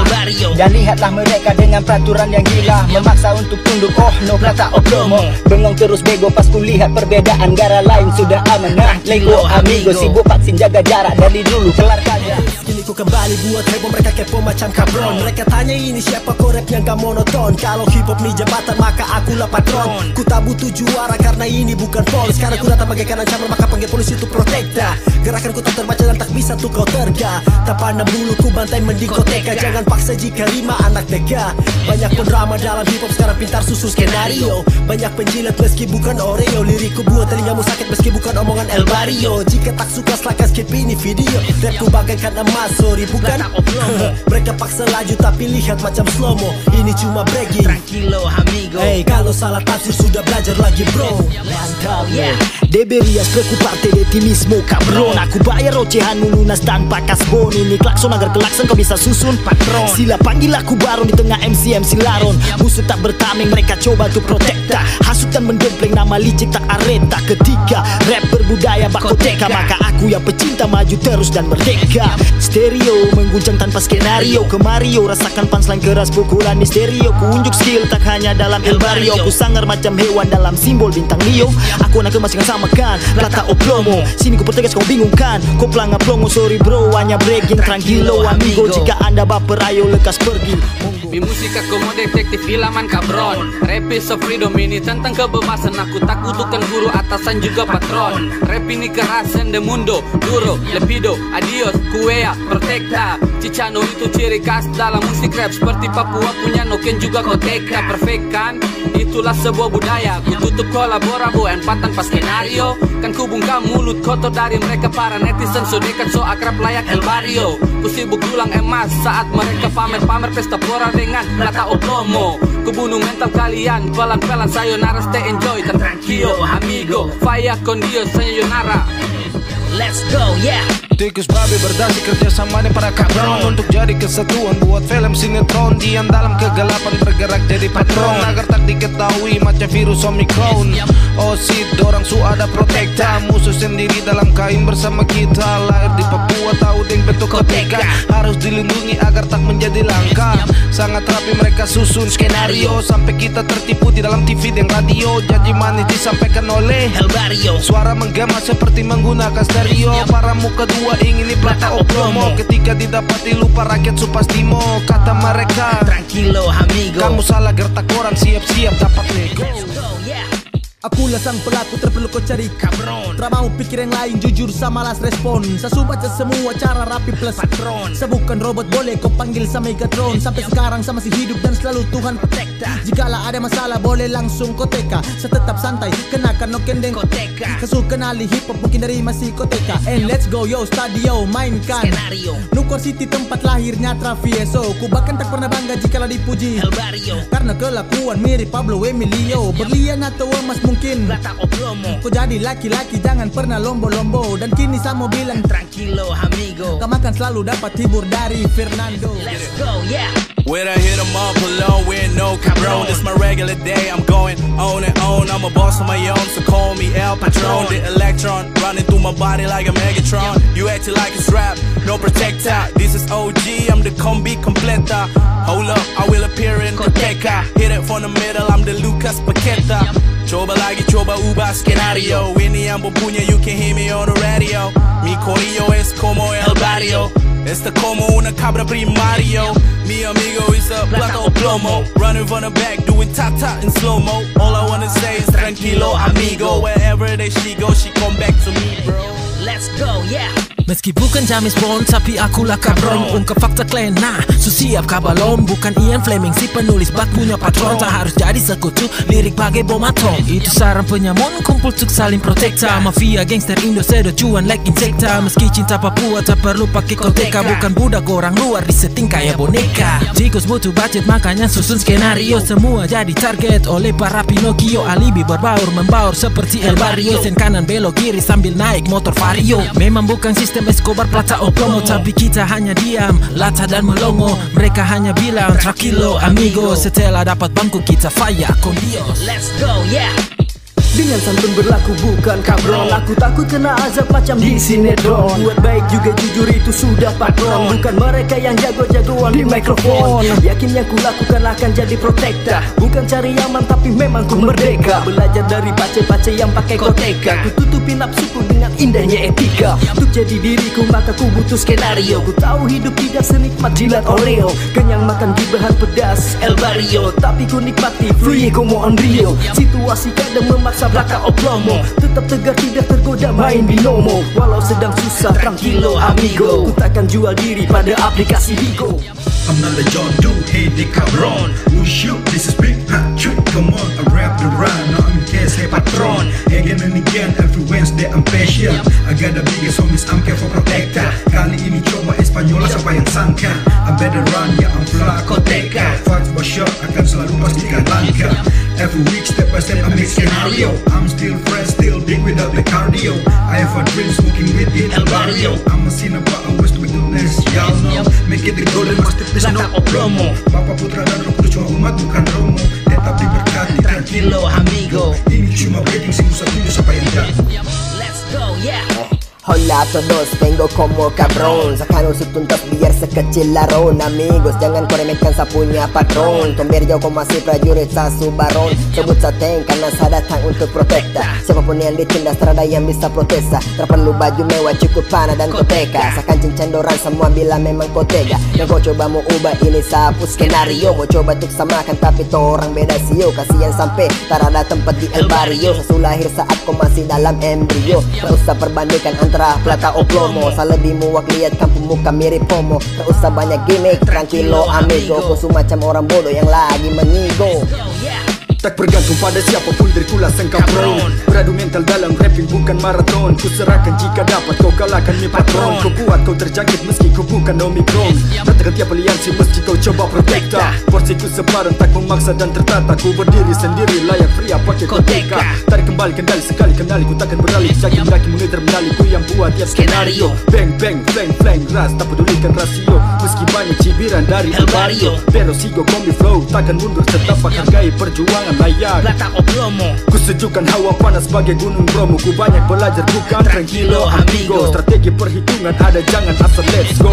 Dan lihatlah mereka dengan peraturan yang gila. Memaksa untuk tunduk. Oh no Plata o Plomo. Bengong terus bego pas ku lihat perbedaan. Gara lain sudah aman. Nah lego amigo. Sibuk vaksin jaga jarak dari dulu kelar kaja. Kini ku kembali buat heboh mereka kepo macam kabron. Mereka tanya ini siapa korep yang gak monoton. Kalau hip hop nih jabatan maka akulah patron. Ku tak butuh juara karena ini bukan pol. Sekarang ku datang bagaikan ancaman maka panggil polisi itu protekta. Gerakan ku tak terbaca dan tak bisa tuh kau terga. Tak pandang bulu ku bantai mending koteka. Jangan paksa jika rima anak tega. Banyak pendrama dalam hip hop sekarang pintar susun skenario. Banyak penjilat meski bukan Oreo. Lirikku buat telingamu sakit meski bukan omongan El Barrio. Jika tak suka silakan skip ini video. Rapku bagaikan emas, sorry bukan. Mereka paksa laju tapi lihat macam slow-mo. Ini cuma bragging. Tranquilo amigo. Hey, kalau salah tafsir sudah belajar lagi bro. Mantap ya. Deberías preocuparte de ti mismo cabrón. Aku bayar ocehanmu lunas tanpa kasbon. Ini klakson agar kelakson kau bisa susun patron. Sila panggil aku baron di tengah MC laron. Musuh tak bertameng mereka coba tuh protekta. Hasut dan mendompleng nama licik tak areta. Ketika rap berbudaya bakoteka maka aku yang pecinta maju terus dan merdeka. Stereo mengguncang tanpa skenario. Ke Mario rasakan punchline keras pukulan di stereo. Ku unjuk skill tak hanya dalam El Barrio. Ku sangar macam hewan dalam simbol bintang Leo. Aku anak emas yang sama kan Plata o Plomo. Sini ku pertegas kau bingung kan. Kau pelanggan promo sorry bro hanya breaking tranquilo amigo. Jika anda baper ayo lekas pergi. Mi musika como detektif ilaman cabron. Rap is a freedom, ini tentang kebebasan. Aku tak kutukan guru, atasan juga patron. Rap ini kerasan de mundo, duro, lepido, adios, kuea, protecta. Cicano itu ciri khas dalam musik rap. Seperti Papua punya Noken juga Koteka. Perfect kan? Itulah sebuah budaya. Ku tutup kolaborabo, empatan pas skenario. Kan ku bungkam mulut kotor dari mereka para netizen. So dekat so akrab layak El Barrio. Ku sibuk ulang emas saat mereka pamer-pamer pesta pora dengan lata oplomo. Ku bunuh mental kalian, pelan-pelan sayonara, stay enjoy, tan tranquilo amigo. Faya con Dios, sayonara. Let's go, yeah. Tikus babi berdasi kerjasamanya para kabron untuk jadi kesatuan buat film sinetron. Diam dalam kegelapan bergerak jadi patron agar tak diketahui macam virus Omicron. Osit dorang su ada protekta, musuh sendiri dalam kain bersama kita. Lahir di Papua tahu deng bentuk koteka, harus dilindungi agar tak menjadi langka. Sangat rapi mereka susun skenario sampai kita tertipu di dalam TV dan radio. Janji manis disampaikan oleh El Barrio. Suara menggema seperti menggunakan stereo. Para muka dua ingin di plata oplomo. Ketika didapati lupa rakyat su pasti mau. Kata mereka tranquilo amigo. Kamu salah gertak orang, siap-siap dapat nego. Akulah sang pelaku terperlu kau cari kabron. Tak mau pikir yang lain jujur sama malas respon. Saya baca semua cara rapi plus patron. Saya bukan robot boleh kau panggil sama Megatron. Sampai sekarang saya masih hidup dan selalu Tuhan protekta. Jikalau ada masalah boleh langsung koteka. Saya tetap santai kenakan Noken dan koteka. Saya suka kenali hip hop mungkin dari masih koteka. And let's go yo stadio mainkan skenario. Nukor City tempat lahirnya Travieso. Ku bahkan tak pernah bangga jikalau dipuji El Barrio. Karena kelakuan mirip Pablo Emilio. Berlian atau emas mungkin Plata oplomo. Kau jadi laki-laki jangan pernah lombo-lombo. Dan kini saya mau bilang tranquilo amigo. Kamu akan selalu dapat hibur dari Fernando. Let's go, yeah. When I hit 'em up alone with no cabron. This my regular day, I'm going on and on. I'm a boss on my own, so call me El Patron. The electron running through my body like a Megatron. You acting like it's rap, no protector. This is OG, I'm the combi completa. Hold up, I will appear in Koteka. Hit it from the middle, I'm the Lucas Paqueta. Coba lagi, coba ubah skenario. Ini yang punya, you can hear me on the radio. Mi corillo es como El Barrio. Está como una cabra primario. Mi amigo is a plata o plomo. Running from the back, doing ta-ta in slow-mo. All I wanna say is tranquilo amigo. Wherever that she go, she come back to me, bro. Let's go, yeah. Meski bukan James Bond, tapi akulah kabron. Ungkap fakta klena, so siap kabalom. Bukan Ian Fleming, si penulis bak punya patron. Tak harus jadi sekutu, lirik bagai bom atom. Itu saran penyamun, kumpul cuk saling protekta. Mafia gangster Indo sedo cuan like insekta. Meski cinta Papua tak perlu pakai koteka. Bukan budak orang luar disetting kayak boneka. Tikus butuh budget makanya susun skenario. Semua jadi target oleh para Pinocchio. Alibi berbaur membaur seperti El Barrio. Sen kanan belok kiri sambil naik motor Vario. Memang bukan sistem Escobar plata oplomo, tapi kita hanya diam, lata dan melongo. Mereka hanya bilang tranquilo amigo. Setelah dapat bangku kita faya con Dios. Let's go, yeah. Dengan santun berlaku bukan kabron. Aku takut kena azab macam di sinetron. Buat baik juga jujur itu sudah patron. Bukan mereka yang jago-jagoan di mikrofon. Yakin yang ku lakukan akan jadi protekta. Bukan cari aman tapi memang ku merdeka. Belajar dari pace-pace yang pakai koteka. Ku tutupi nafsuku dengan indahnya etika. Untuk jadi diriku maka ku butuh skenario. Ku tahu hidup tidak senikmat jilat Oreo. Kenyang makan di bahan pedas El Barrio. Tapi ku nikmati free como on Rio. Situasi kadang memaksa belaka oplomo. Tetap tegar tidak tergoda main binomo. Walau sedang susah tranquilo amigo. Ku takkan jual diri pada aplikasi Bigo. I'm not a John Doe, hey the cabron. Who shoot, this is Big Patrick. Come on, I rap the rhyme, now I'm case, hey patron. Again and again, every Wednesday I'm patient. I got the biggest homies, I'm care for protector. Kali ini coba Espanyola siapa yang sangka. I better run, yeah I'm Flacoteka. Facts but sure, akan selalu pastikan langka. Every week, step by step, I make scenario. I'm still fresh, still big without the cardio. I have a dream, smoking with it, El Barrio. I'm a sinner, but I wish to be the next, y'all know. Make it the golden masterpiece, no promo. Bapak putra dan roh kudus cuma umat, bukan romo. Tetap diberkati, tranquilo amigo. Ini cuma breaking, sing satu siapa yang jago. Let's go, yeah. Hola todos, vengo como cabrón. Sacan su tuntas biar sekecil laron. Amigos, jangan kau remehkan sa punya patron. Tombir jauh kau masih prajurit sa subaron. Sebut sa tank karena saya datang untuk protekta. Siapapun yang ditindas terada yang bisa protesa. Tak perlu baju mewah, cukup panah dan koteka. Sakan cendoran semua bila memang kau tega. Dan kau coba mau ubah ini sapu skenario. Mau coba tuk samakan tapi to orang beda sio. Kasihan sampai tak ada tempat di El Barrio. Sesu lahir saat kau masih dalam embrio. Tak usah perbandingkan antara plata o plomo. Sa lebih muak lihat kampung muka mirip homo. Tak usah banyak gimmick, tranquilo amigo. Kau semacam orang bodoh yang lagi mengigo. Tak bergantung pada siapapun dari kula sang kabron. Beradu mental dalam rapping bukan maraton. Ku serahkan jika dapat kau kalahkan mi patron. Kau buat kau terjangkit meski kau bukan Omicron. Ratakan tiap aliansi mesti kau coba protekta. Porsiku sebaran tak memaksa dan tertata. Ku berdiri sendiri layak pria pakai koteka. Tarik kembali kendali sekali kenali. Ku takkan beralih jaki mendaki mengejar menali. Ku yang buat tiap skenario. Bang bang flang flang ras tak pedulikan rasio. Meski banyak cibiran dari El Barrio. Pero sigo kombi flow takkan mundur setapak hargai perjuangan layak. Plata o plomo. Ku sejukkan hawa panas sebagai gunung Bromo. Ku banyak belajar bukan tranquilo amigo. Strategi perhitungan ada jangan asal let's go.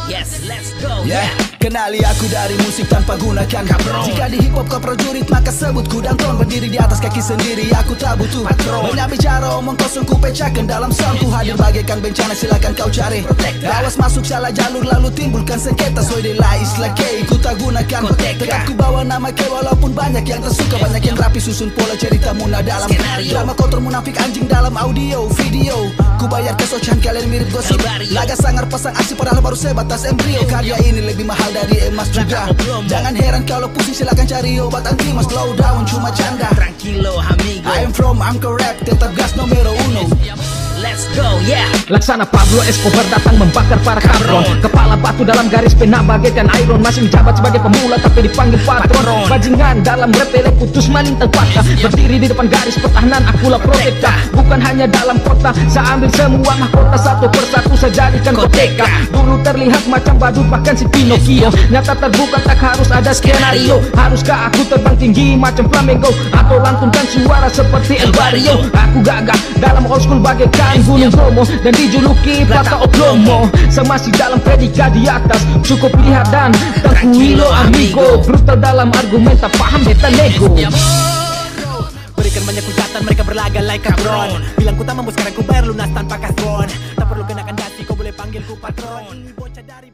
Yes, let's go. Yeah. Kenali aku dari musik tanpa gunakan kabron. Jika di hip hop kau prajurit maka sebut ku danton. Berdiri di atas kaki sendiri aku tak butuh patron. Banyak bicara omong kosong ku pecahkan dalam song. Ku hadir bagaikan bencana silakan kau cari. Awas masuk salah jalur lalu timbulkan sengketa. Soy de la isla K ku tak gunakan tetap ku bawa nama K walaupun banyak yang tersuka. Banyak yang rapi susun pola cerita muna dalam drama kotor munafik anjing dalam audio video. Ku bayar kesocahan kalian mirip gosip. Laga sangar pasang aksi padahal baru sebatas embrio. Karya ini lebih mahal dari emas juga. Jangan heran kalau pusing silakan cari obat anti mas. Slow down cuma canda. Tranquilo amigo. I am from Angkor Rap, tetap gas nomero uno. Let's go, yeah. Laksana Pablo Escobar datang membakar para kabron. Kepala batu dalam garis pena bagaikan iron. Masih menjabat sebagai pemula tapi dipanggil patron. Bajingan dalam rap putus malin terpaksa. Berdiri di depan garis pertahanan akulah protekta. Bukan hanya dalam kota, saya ambil semua mahkota satu persatu saya jadikan koteka. Dulu terlihat macam badut bahkan si Pinocchio. Nyata terbuka tak harus ada skenario. Haruskah aku terbang tinggi macam flamengo atau lantunkan suara seperti El Barrio? Aku gagah dalam old school bagaikan gunung Bromo dan dijuluki Plata o Plomo. Semasih dalam predika di atas, cukup lihat dan tranquilo amigo. Brutal dalam argumen tak paham beta nego. Berikan banyak hujatan mereka berlaga like kabron. Bilang ku tak mampu sekarang ku bayar lunas tanpa kasbon. Tak perlu kenakan dasi kau boleh panggil ku patron. Ini bocah dari